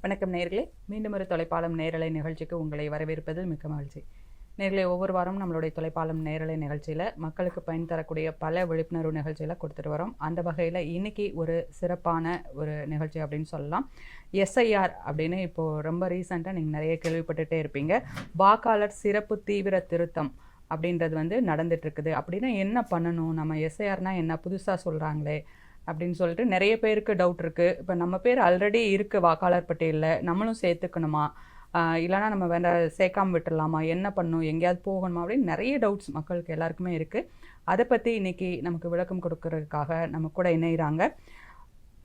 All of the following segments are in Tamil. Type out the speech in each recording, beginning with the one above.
வணக்கம் நேயர்களே, மீண்டும் ஒரு தொலைப்பாலம் நேரலை நிகழ்ச்சிக்கு உங்களை வரவேற்பதில் மிக்க மகிழ்ச்சி. நேயர்களே, ஒவ்வொரு வாரம் நம்மளுடைய தொலைப்பாலம் நேரலை நிகழ்ச்சியில் மக்களுக்கு பயன் தரக்கூடிய பல விழிப்புணர்வு நிகழ்ச்சியில் கொடுத்துட்டு வரோம். அந்த வகையில் இன்னைக்கு ஒரு சிறப்பான ஒரு நிகழ்ச்சி அப்படின்னு சொல்லலாம். எஸ்ஐஆர் அப்படின்னு இப்போது ரொம்ப ரீசெண்டாக நீங்கள் நிறைய கேள்விப்பட்டுகிட்டே இருப்பீங்க. வாக்காளர் சிறப்பு தீவிர திருத்தம் அப்படின்றது நடந்துட்டுருக்குது. அப்படின்னா என்ன பண்ணணும், நம்ம எஸ்ஐஆர்னால் என்ன புதுசாக சொல்கிறாங்களே அப்படின்னு சொல்லிட்டு நிறைய பேருக்கு டவுட் இருக்குது. இப்போ நம்ம பேர் ஆல்ரெடி இருக்குது வாக்காளர் பட்டியலில், நம்மளும் சேர்த்துக்கணுமா, இல்லைனா நம்ம வேற சேர்க்காம விட்டுடலாமா, என்ன பண்ணணும், எங்கேயாவது போகணுமா அப்படின்னு நிறைய டவுட்ஸ் மக்களுக்கு எல்லாருக்குமே இருக்குது. அதை பற்றி இன்றைக்கி நமக்கு விளக்கம் கொடுக்கறதுக்காக நம்ம கூட இணைகிறாங்க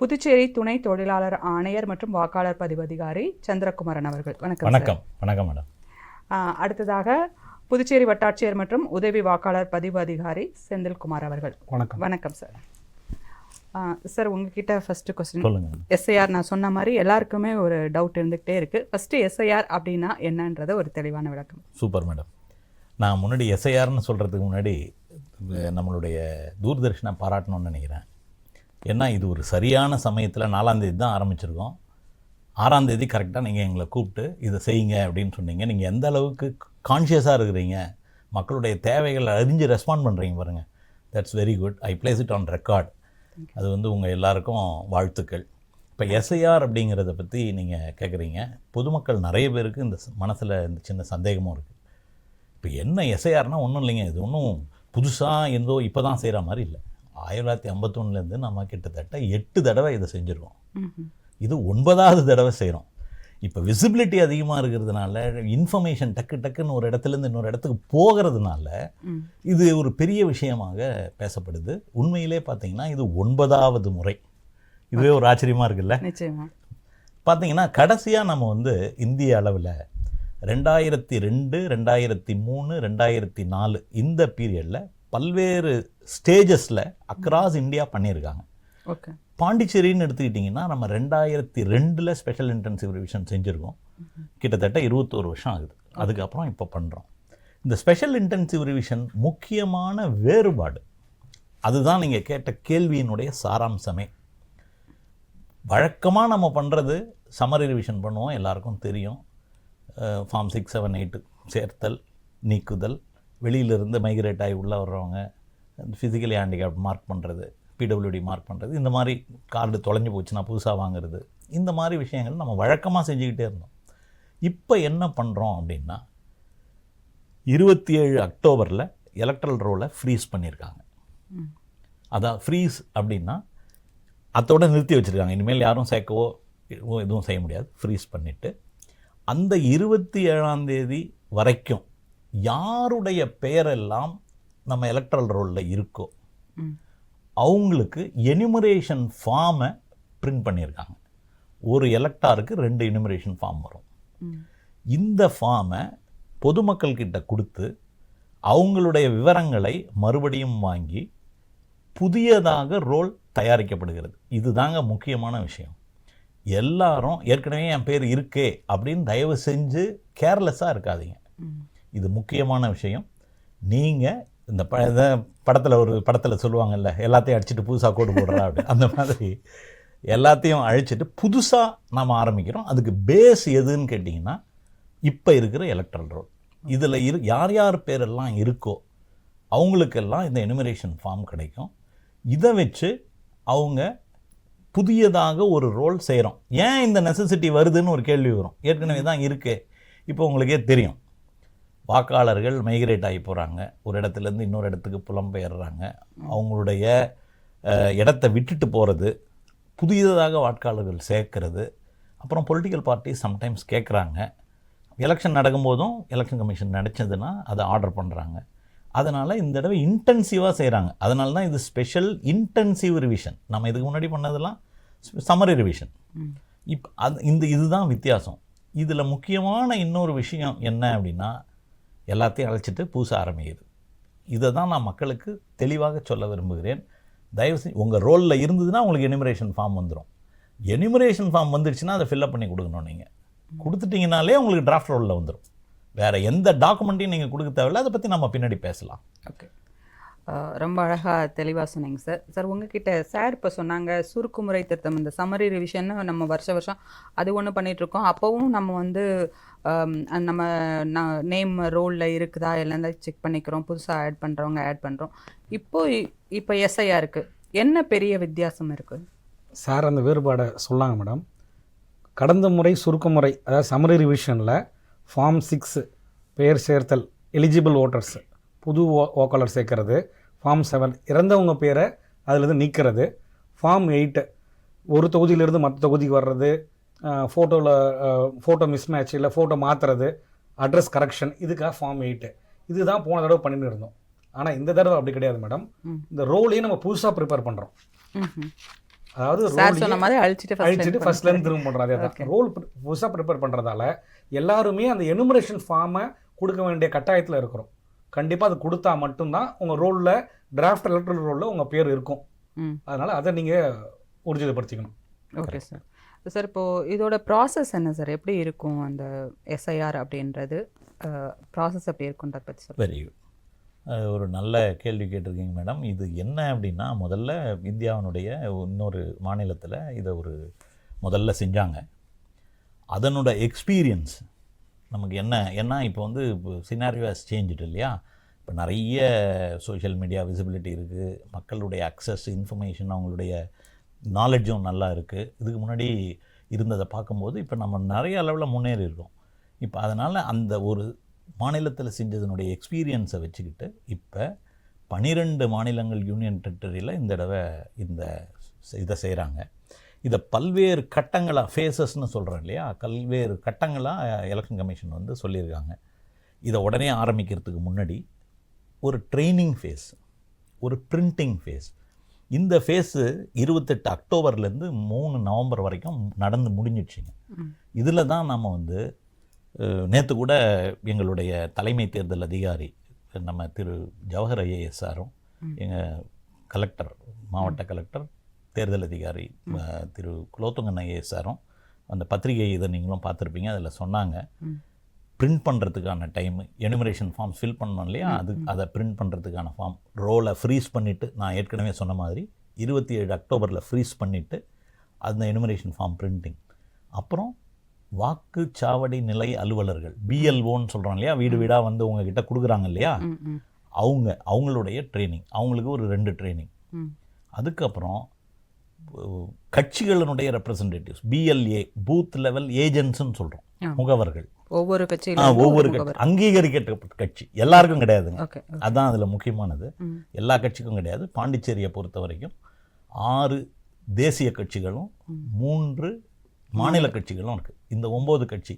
புதுச்சேரி துணை தொழிலாளர் ஆணையர் மற்றும் வாக்காளர் பதிவு அதிகாரி சந்திரகுமாரன் அவர்கள். வணக்கம். வணக்கம். வணக்கம் மேடம். அடுத்ததாக புதுச்சேரி வட்டாட்சியர் மற்றும் உதவி வாக்காளர் பதிவு அதிகாரி செந்தில்குமார் அவர்கள். வணக்கம். வணக்கம் சார். சார், உங்ககிட்ட ஃபஸ்ட்டு கொஸ்டின். சொல்லுங்கள். எஸ்ஐஆர் நான் சொன்ன மாதிரி எல்லாருக்குமே ஒரு டவுட் இருந்துகிட்டே இருக்குது. ஃபஸ்ட்டு எஸ்ஐஆர் அப்படின்னா என்னன்றதை ஒரு தெளிவான விளக்கம். Super madam. நான் முன்னாடி எஸ்ஐஆர்னு சொல்கிறதுக்கு முன்னாடி நம்மளுடைய தூர்தர்ஷனை பாராட்டணும்னு நினைக்கிறேன். ஏன்னா இது ஒரு சரியான சமயத்தில் 4ஆம் தேதி தான் ஆரம்பிச்சிருக்கோம். 6ஆம் தேதி கரெக்டாக நீங்கள் எங்களை கூப்பிட்டு இதை செய்யுங்க அப்படின்னு சொன்னீங்க. நீங்கள் எந்த அளவுக்கு கான்ஷியஸாக இருக்கிறீங்க, மக்களுடைய தேவைகளை அறிஞ்சு ரெஸ்பாண்ட் பண்ணுறீங்க பாருங்கள். That's very good. I place it on record. அது உங்கள் எல்லாருக்கும் வாழ்த்துக்கள். இப்போ எஸ்ஐஆர் அப்படிங்கிறத பற்றி நீங்கள் கேட்குறீங்க. பொதுமக்கள் நிறைய பேருக்கு இந்த மனசில் இந்த சின்ன சந்தேகமும் இருக்குது. இப்போ என்ன எஸ்ஐஆர்னால் ஒன்றும் இல்லைங்க, இது ஒன்றும் புதுசாக இருந்தோ இப்போ தான் செய்கிற மாதிரி இல்லை. 1951 நம்ம கிட்டத்தட்ட 8 தடவை இதை செஞ்சுருக்கோம். இது 9வது தடவை செய்கிறோம். இப்போ விசிபிலிட்டி அதிகமாக இருக்கிறதுனால, இன்ஃபர்மேஷன் டக்குன்னு ஒரு இடத்துலேருந்து இன்னொரு இடத்துக்கு போகிறதுனால இது ஒரு பெரிய விஷயமாக பேசப்படுது. உண்மையிலே பார்த்தீங்கன்னா இது 9வது முறை. இதுவே ஒரு ஆச்சரியமாக இருக்குல்ல. நிச்சயமா. பார்த்தீங்கன்னா கடைசியாக நம்ம இந்திய அளவில் 2002, 2003, 2004 இந்த பீரியடில் பல்வேறு ஸ்டேஜஸில் அக்ராஸ் இந்தியா பண்ணியிருக்காங்க. ஓகே. பாண்டிச்சேரின்னு எடுத்துக்கிட்டிங்கன்னா நம்ம 2002 ஸ்பெஷல் இன்டென்சிவ் ரிவிஷன் செஞ்சுருக்கோம். கிட்டத்தட்ட 21 வருஷம் ஆகுது. அதுக்கப்புறம் இப்போ பண்ணுறோம். இந்த ஸ்பெஷல் இன்டென்சிவ் ரிவிஷன் முக்கியமான வேறுபாடு, அதுதான் நீங்கள் கேட்ட கேள்வியினுடைய சாராம்சமே. வழக்கமாக நம்ம பண்ணுறது சம்மரி ரிவிஷன் பண்ணுவோம், எல்லாருக்கும் தெரியும். ஃபார்ம் 6, 7, 8 சேர்த்தல், நீக்குதல், வெளியிலிருந்து மைக்ரேட் ஆகி உள்ளே வர்றவங்க ஃபிசிக்கலி ஹேண்டிகேப்ட் மார்க் பண்ணுறது, பிடபிள்யூடி மார்க் பண்ணுறது, இந்த மாதிரி கார்டு தொலைஞ்சு போச்சுன்னா புதுசாக வாங்குறது, இந்த மாதிரி விஷயங்கள் நம்ம வழக்கமாக செஞ்சுக்கிட்டே இருந்தோம். இப்போ என்ன பண்ணுறோம் அப்படின்னா 27 அக்டோபரில் எலக்ட்ரல் ரோலை ஃப்ரீஸ் பண்ணியிருக்காங்க. அதான் ஃப்ரீஸ் அப்படின்னா அதோடு நிறுத்தி வச்சுருக்காங்க. இனிமேல் யாரும் சேர்க்கவோ எதுவும் செய்ய முடியாது. ஃப்ரீஸ் பண்ணிவிட்டு அந்த 27ஆம் தேதி வரைக்கும் யாருடைய பெயரெல்லாம் நம்ம எலக்ட்ரல் ரோலில் இருக்கோ அவங்களுக்கு எனிமரேஷன் ஃபார்மை பிரிண்ட் பண்ணியிருக்காங்க. ஒரு எலக்டாருக்கு 2 எனிமரேஷன் ஃபார்ம் வரும். இந்த ஃபார்மை பொதுமக்கள்கிட்ட கொடுத்து அவங்களுடைய விவரங்களை மறுபடியும் வாங்கி புதியதாக ரோல் தயாரிக்கப்படுகிறது. இதுதாங்க முக்கியமான விஷயம். எல்லாரும் ஏற்கனவே என் பேர் இருக்கே அப்படின்னு தயவு செஞ்சு கேர்லெஸ்ஸாக இருக்காதீங்க. இது முக்கியமான விஷயம். நீங்கள் இந்த படத்தில் சொல்லுவாங்கல்ல, எல்லாத்தையும் அடிச்சுட்டு புதுசாக கோடு போடுறா அப்படி, அந்த மாதிரி எல்லாத்தையும் அழிச்சிட்டு புதுசாக நாம் ஆரம்பிக்கிறோம். அதுக்கு பேஸ் எதுன்னு கேட்டிங்கன்னா இப்போ இருக்கிற எலக்ட்ரல் ரோல். இதில் யார் யார் பேரெல்லாம் இருக்கோ அவங்களுக்கெல்லாம் இந்த எனுமரேஷன் ஃபார்ம் கிடைக்கும். இதை வச்சு அவங்க புதியதாக ஒரு ரோல் செய்கிறோம். ஏன் இந்த நெசசிட்டி வருதுன்னு ஒரு கேள்வி வரும். ஏற்கனவே தான் இருக்கே. இப்போ உங்களுக்கே தெரியும், வாக்காளர்கள் மைக்ரேட் ஆகி போகிறாங்க, ஒரு இடத்துலேருந்து இன்னொரு இடத்துக்கு புலம்பெயர்றாங்க, அவங்களுடைய இடத்த விட்டுட்டு போகிறது, புதியதாக வாக்காளர்கள் சேர்க்கறது, அப்புறம் பொலிட்டிக்கல் பார்ட்டி சம்டைம்ஸ் கேட்குறாங்க. எலெக்ஷன் நடக்கும்போதும் எலெக்ஷன் கமிஷன் நினச்சதுன்னா அதை ஆர்டர் பண்ணுறாங்க. அதனால் இந்த தடவை இன்டென்சிவாக செய்கிறாங்க. அதனால தான் இது ஸ்பெஷல் இன்டென்சிவ் ரிவிஷன். நம்ம இதுக்கு முன்னாடி பண்ணதெல்லாம் சம்மரி ரிவிஷன். இதுதான் வித்தியாசம். இதில் முக்கியமான இன்னொரு விஷயம் என்ன அப்படின்னா, எல்லாத்தையும் அழைச்சிட்டு புதுசாக ஆரம்பிக்குது. இதை தான் நான் மக்களுக்கு தெளிவாக சொல்ல விரும்புகிறேன். தயவுசெய்து உங்கள் ரோலில் இருந்ததுன்னா உங்களுக்கு எனிமரேஷன் ஃபார்ம் வந்துடும். எனிமரேஷன் ஃபார்ம் வந்துடுச்சுன்னா அதை ஃபில்அப் பண்ணி கொடுக்கணும். நீங்கள் கொடுத்துட்டிங்கனாலே உங்களுக்கு டிராஃப்ட் ரோலில் வந்துடும். வேறு எந்த டாக்குமெண்ட்டையும் நீங்கள் கொடுக்க தேவையில்லை. அதை பற்றி நம்ம பின்னாடி பேசலாம். ஓகே. ரொம்ப அழகாக தெளிவாக சொன்னீங்க சார். சார் உங்ககிட்ட சார் இப்போ சொன்னாங்க சுருக்குமுறை திருத்தம், இந்த சம்மரி ரிவிஷன்னு நம்ம வருஷம் அது ஒன்று பண்ணிகிட்ருக்கோம். அப்போவும் நம்ம வந்து நம்ம நேம் ரோலில் இருக்குதா இல்லைன்னா செக் பண்ணிக்கிறோம், புதுசாக ஆட் பண்ணுறவங்க ஆட் பண்ணுறோம். இப்போ எஸ்ஐஆருக்கு என்ன பெரிய வித்தியாசம் இருக்குது சார்? அந்த வேறுபாடை சொல்லாங்க மேடம். கடந்த முறை சுருக்குமுறை, அதாவது சம்மரி ரிவிஷனில் ஃபார்ம் 6 பெயர் சேர்த்தல் எலிஜிபிள் ஓட்டர்ஸ் புது ஓக்காளர் சேர்க்கறது, ஃபார்ம் 7 இறந்தவங்க பேரை அதிலிருந்து நீக்கிறது, ஃபார்ம் 8 ஒரு தொகுதியிலிருந்து மற்ற தொகுதிக்கு வர்றது, ஃபோட்டோ மிஸ்மேட்ச் இல்லை ஃபோட்டோ மாற்றுறது, அட்ரஸ் கரெக்ஷன், இதுக்காக ஃபார்ம் 8. இதுதான் போன தடவை பண்ணிட்டு இருந்தோம். ஆனால் இந்த தடவை அப்படி கிடையாது மேடம். இந்த ரோலையும் நம்ம புதுசாக ப்ரிப்பேர் பண்ணுறோம். அதாவது அழிச்சிட்டு ஃபர்ஸ்ட்லேருந்து திரும்ப பண்ணுறோம். அதே தான் ரோல் புதுசாக ப்ரிப்பேர் பண்ணுறதால எல்லாருமே அந்த எனுமரேஷன் ஃபார்மை கொடுக்க வேண்டிய கட்டாயத்தில் இருக்கிறோம். கண்டிப்பாக அது கொடுத்தா மட்டும்தான் உங்கள் ரோலில் டிராஃப்ட் எலக்ட்ரல் ரோலில் உங்கள் பேர் இருக்கும். அதனால் அதை நீங்கள் ஊர்ஜிதப்படுத்திக்கணும். Okay sir. சார் இப்போது இதோட ப்ராசஸ் என்ன சார், எப்படி இருக்கும் அந்த எஸ்ஐஆர் அப்படின்றது ப்ராசஸ் எப்படி இருக்குன்றத பற்றி சார்? வெரி குட், ஒரு நல்ல கேள்வி கேட்டிருக்கீங்க மேடம். இது என்ன அப்படின்னா, முதல்ல இந்தியாவினுடைய இன்னொரு மாநிலத்தில் இதை முதல்ல செஞ்சாங்க. அதனோட எக்ஸ்பீரியன்ஸ் நமக்கு ஏன்னா இப்போ வந்து சினாரியோ ஹஸ் சேஞ்சுட்டு இல்லையா. இப்போ நிறைய சோஷியல் மீடியா விசிபிலிட்டி இருக்குது, மக்களுடைய அக்சஸ் இன்ஃபர்மேஷன், அவங்களுடைய நாலெட்ஜும் நல்லா இருக்குது. இதுக்கு முன்னாடி இருந்ததை பார்க்கும்போது இப்போ நம்ம நிறைய அளவில் முன்னேறி இருக்கோம். இப்போ அதனால் அந்த ஒரு மாநிலத்தில் செஞ்சதனுடைய எக்ஸ்பீரியன்ஸை வச்சுக்கிட்டு இப்போ 12 மாநிலங்கள் யூனியன் டெரிட்டரியில் இந்த தடவை இதை செய்கிறாங்க. இதை பல்வேறு கட்டங்களாக, ஃபேஸஸ்ன்னு சொல்கிறோம் இல்லையா, பல்வேறு கட்டங்களாக எலெக்ஷன் கமிஷன் வந்து சொல்லியிருக்காங்க. இதை உடனே ஆரம்பிக்கிறதுக்கு முன்னாடி ஒரு ட்ரைனிங் ஃபேஸ், ஒரு பிரிண்டிங் ஃபேஸ். இந்த ஃபேஸு 28 அக்டோபர்லேருந்து 3 நவம்பர் வரைக்கும் நடந்து முடிஞ்சிடுச்சுங்க. இதில் தான் நம்ம வந்து நேற்று கூட எங்களுடைய தலைமை தேர்தல் அதிகாரி நம்ம திரு ஜவஹர் ஐஏஎஸ் சாரும், எங்கள் கலெக்டர், மாவட்ட கலெக்டர் தேர்தல் அதிகாரி திரு குலோத்துங்கன் ஐஏஎஸ் சாரும் அந்த பத்திரிகை இதை நீங்களும் பார்த்துருப்பீங்க, அதில் சொன்னாங்க பிரிண்ட் பண்ணுறதுக்கான டைமு, எனுமரேஷன் ஃபார்ம்ஸ் ஃபில் பண்ணோம் இல்லையா, அதை பிரிண்ட் பண்ணுறதுக்கான ஃபார்ம் ரோலை ஃப்ரீஸ் பண்ணிவிட்டு, நான் ஏற்கனவே சொன்ன மாதிரி 27 அக்டோபரில் ஃப்ரீஸ் பண்ணிவிட்டு அந்த எனுமரேஷன் ஃபார்ம் பிரிண்டிங். அப்புறம் வாக்குச்சாவடி நிலை அலுவலர்கள், பிஎல்ஓன்னு சொல்கிறோம் இல்லையா, வீடு வீடாக வந்து உங்ககிட்ட கொடுக்குறாங்க இல்லையா, அவங்களுடைய ட்ரைனிங், அவங்களுக்கு ஒரு 2 ட்ரைனிங். அதுக்கப்புறம் கட்சிகளினுடைய ரெப்ரசன்டேட்டிவ்ஸ், பிஎல்ஏ பூத் லெவல் ஏஜென்ட்ஸ்ன்னு சொல்கிறோம், முகவர்கள். ஒவ்வொரு கட்சி அங்கீகரிக்கப்பட்ட கட்சி எல்லாருக்கும் கிடையாதுங்க. அதுதான் அதில் முக்கியமானது. எல்லா கட்சிக்கும் கிடையாது. பாண்டிச்சேரியை பொறுத்த வரைக்கும் 6 தேசிய கட்சிகளும் 3 மாநில கட்சிகளும் இருக்குது. இந்த 9 கட்சி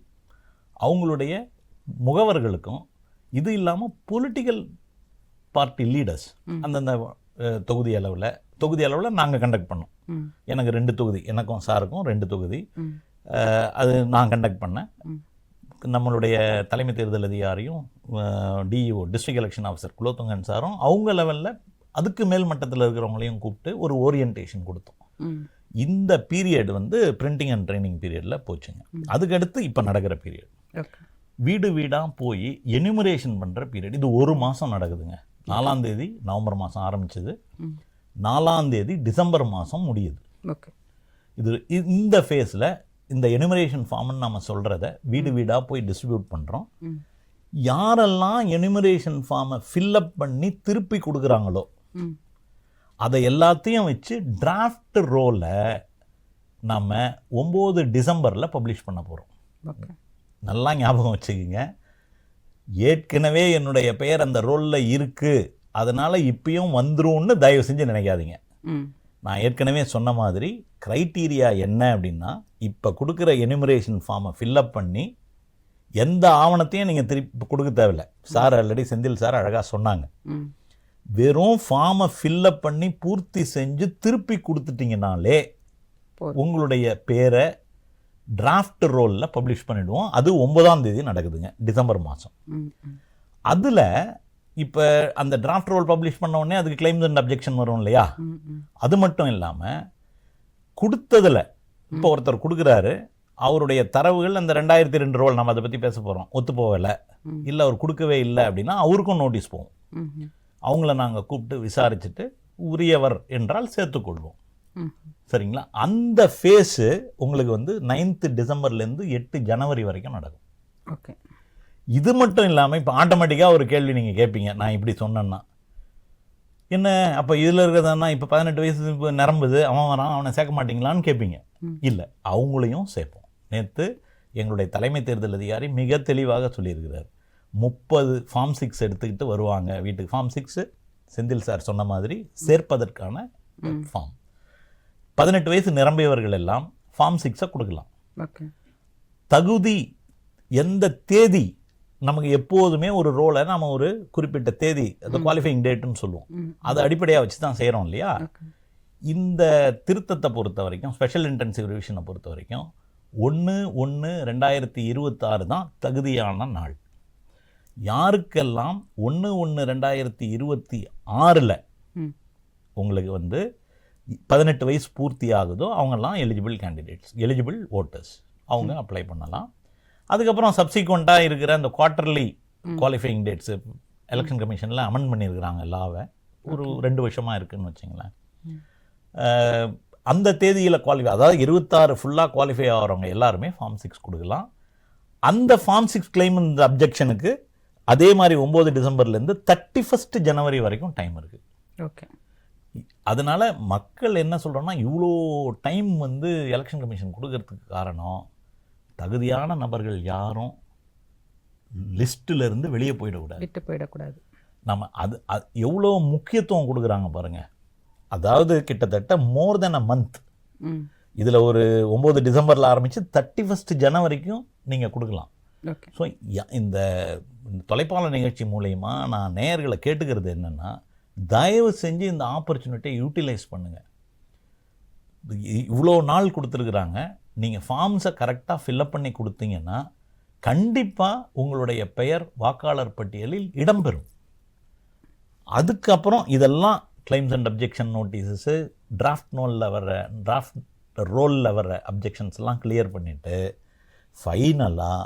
அவங்களுடைய முகவர்களுக்கும், இது இல்லாமல் பொலிட்டிக்கல் பார்ட்டி லீடர்ஸ் அந்தந்த தொகுதி அளவில் நாங்கள் கண்டக்ட் பண்ணோம். எனக்கு 2 தொகுதி, எனக்கும் சாருக்கும் 2 தொகுதி, அது நான் கண்டக்ட் பண்ணேன். நம்மளுடைய தலைமை தேர்தல் அதிகாரியும் DEO district election officer Kulothungan சாரும் அவங்க லெவலில் அதுக்கு மேல் மட்டத்தில் இருக்கிறவங்களையும் கூப்பிட்டு ஒரு ஓரியன்டேஷன் கொடுத்தோம். இந்த பீரியட் வந்து பிரிண்டிங் அண்ட் ட்ரைனிங் பீரியடில் போச்சுங்க. அதுக்கடுத்து இப்போ நடக்கிற பீரியட் வீடு வீடாக போய் எனுமரேஷன் பண்ணுற பீரியட். இது 1 மாதம் நடக்குதுங்க. 4ஆம் தேதி நவம்பர் மாதம் ஆரம்பிச்சது, 4ஆம் தேதி டிசம்பர் மாதம் முடியுது. இந்த ஃபேஸில் இந்த எனுமரேஷன் ஃபார்ம்னு நம்ம சொல்கிறத வீடு வீடாக போய் டிஸ்ட்ரிபியூட் பண்ணுறோம். யாரெல்லாம் எனுமரேஷன் ஃபார்மை ஃபில்லப் பண்ணி திருப்பி கொடுக்குறாங்களோ அதை எல்லாத்தையும் வச்சு டிராஃப்ட் ரோலை நம்ம 9 டிசம்பரில் பப்ளிஷ் பண்ண போகிறோம். நல்லா ஞாபகம் வச்சுக்கிங்க, ஏற்கனவே என்னுடைய பெயர் அந்த ரோலில் இருக்குது, அதனால் இப்பயும் வந்துரும்னு தயவு செஞ்சு நினைக்காதீங்க. நான் ஏற்கனவே சொன்ன மாதிரி க்ரைட்டீரியா என்ன அப்படின்னா, இப்போ கொடுக்குற எனுமரேஷன் ஃபார்மை ஃபில்லப் பண்ணி எந்த ஆவணத்தையும் நீங்கள் திருப்பி கொடுக்க தேவையில்லை. சார் ஆல்ரெடி செந்தில் சார் அழகாக சொன்னாங்க, வெறும் ஃபார்மை ஃபில்லப் பண்ணி பூர்த்தி செஞ்சு திருப்பி கொடுத்துட்டிங்கனாலே உங்களுடைய பேரை டிராஃப்ட் ரோலில் பப்ளிஷ் பண்ணிவிடுவோம். அது 9ஆம் தேதி நடக்குதுங்க, டிசம்பர் மாதம். அதில் இப்போ அந்த டிராஃப்ட் ரோல் பப்ளிஷ் பண்ண உடனே அதுக்கு கிளைம்ஸ் அண்ட் அப்ஜெக்ஷன் வரும் இல்லையா. அது மட்டும் இல்லாமல் கொடுத்ததில் இப்போ ஒருத்தர் கொடுக்குறாரு, அவருடைய தரவுகள் அந்த 2002 ரோல், நம்ம அதை பற்றி பேச போகிறோம், ஒத்து போகலை, இல்லை அவர் கொடுக்கவே இல்லை அப்படின்னா அவருக்கும் நோட்டீஸ் போகும். அவங்கள நாங்கள் கூப்பிட்டு விசாரிச்சுட்டு உரியவர் என்றால் சேர்த்துக்கொள்வோம். சரிங்களா? அந்த ஃபேஸு உங்களுக்கு வந்து 9th டிசம்பர்லேருந்து 8 ஜனவரி வரைக்கும் நடக்கும். ஓகே. இது மட்டும் இல்லாமல் இப்போ ஆட்டோமேட்டிக்காக ஒரு கேள்வி நீங்கள் கேட்பீங்க, நான் இப்படி சொன்னேன்னா என்ன அப்போ இதில் இருக்கிறதுனா இப்போ 18 வயசு இப்போ நிரம்புது, அவன் வரான், அவனை சேர்க்க மாட்டிங்களான்னு கேட்பீங்க. இல்லை, அவங்களையும் சேர்ப்போம். நேற்று எங்களுடைய தலைமை தேர்தல் அதிகாரி மிக தெளிவாக சொல்லியிருக்கிறார். 30 ஃபார்ம் 6 எடுத்துக்கிட்டு வருவாங்க வீட்டுக்கு. ஃபார்ம் 6 செந்தில் சார் சொன்ன மாதிரி சேர்ப்பதற்கான ஃபார்ம். 18 வயசு நிரம்பியவர்கள் எல்லாம் ஃபார்ம் 6 கொடுக்கலாம். ஓகே. தகுதி எந்த தேதி, நமக்கு எப்போதுமே ஒரு ரோலை நம்ம ஒரு குறிப்பிட்ட தேதி, அந்த குவாலிஃபைங் டேட்டுன்னு சொல்லுவோம், அதை அடிப்படையாக வச்சு தான் செய்கிறோம் இல்லையா? இந்த திருத்தத்தை பொறுத்த வரைக்கும், ஸ்பெஷல் இன்டென்சிவ் ரிவிஷனை பொறுத்த வரைக்கும் 1/1/2026 தான் தகுதியான நாள். யாருக்கெல்லாம் 1/1/2026 உங்களுக்கு வந்து 18 வயசு பூர்த்தி ஆகுதோ அவங்கெல்லாம் எலிஜிபிள் கேண்டிடேட்ஸ், எலிஜிபிள் ஓட்டர்ஸ், அவங்க அப்ளை பண்ணலாம். அதுக்கப்புறம் சப்சிக்வெண்ட்டாக இருக்கிற அந்த குவார்ட்டர்லி குவாலிஃபைங் டேட்ஸு எலெக்ஷன் கமிஷனில் அமெண்ட் பண்ணியிருக்கிறாங்க லாவை, ஒரு 2 வருஷமாக இருக்குதுன்னு வச்சுங்களேன். அந்த தேதியில் குவாலிஃபை, அதாவது 26 ஃபுல்லாக குவாலிஃபை ஆகிறவங்க எல்லாருமே ஃபார்ம் 6 கொடுக்கலாம். அந்த ஃபார்ம் 6 கிளைம் இந்த அப்ஜெக்ஷனுக்கு அதே மாதிரி 9 டிசம்பர்லேருந்து 31 ஜனவரி வரைக்கும் டைம் இருக்குது. ஓகே. அதனால் மக்கள் என்ன சொல்கிறோன்னா, இவ்வளோ டைம் வந்து எலெக்ஷன் கமிஷன் கொடுக்கறதுக்கு காரணம், தகுதியான நபர்கள் யாரும் லிஸ்ட்டிலேருந்து வெளியே போயிடக்கூடாது. நம்ம அது எவ்வளோ முக்கியத்துவம் கொடுக்குறாங்க பாருங்கள். அதாவது கிட்டத்தட்ட மோர் தென் அ மந்த். இதில் ஒரு 9 டிசம்பரில் ஆரம்பித்து 31 ஜனவரிக்கும் நீங்கள் கொடுக்கலாம். ஸோ இந்த தொலைப்பாள நிகழ்ச்சி மூலயமா நான் நேயர்களை கேட்டுக்கிறது என்னென்னா, தயவு செஞ்சு இந்த ஆப்பர்ச்சுனிட்டியை யூட்டிலைஸ் பண்ணுங்கள். இவ்வளோ நாள் கொடுத்துருக்குறாங்க, நீங்கள் ஃபார்ம்ஸை கரெக்டாக ஃபில்அப் பண்ணி கொடுத்தீங்கன்னா கண்டிப்பாக உங்களுடைய பெயர் வாக்காளர் பட்டியலில் இடம்பெறும். அதுக்கப்புறம் இதெல்லாம் கிளைம்ஸ் அண்ட் அப்ஜெக்ஷன் நோட்டீஸஸு, டிராஃப்ட் ரோலில் வர அப்ஜெக்ஷன்ஸ்லாம் கிளியர் பண்ணிவிட்டு ஃபைனலாக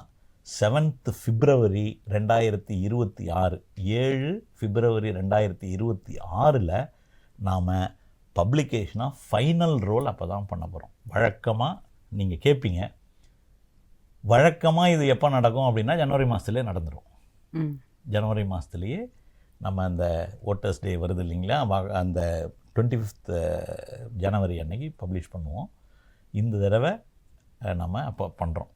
7th February 2026, 7 February 2026 நாம் பப்ளிகேஷனாக ஃபைனல் ரோல் அப்போ தான் பண்ண போகிறோம். வழக்கமாக நீங்கள் கேட்பீங்க, வழக்கமாக இது எப்போ நடக்கும் அப்படின்னா ஜனவரி மாதத்துலேயே நடந்துடும். ஜனவரி மாதத்துலேயே நம்ம அந்த ஓட்டர்ஸ் டே வருது இல்லைங்களா, அந்த 25th ஜனவரி அன்னைக்கு பப்ளிஷ் பண்ணுவோம். இந்த தடவை நம்ம அப்போ பண்ணுறோம்.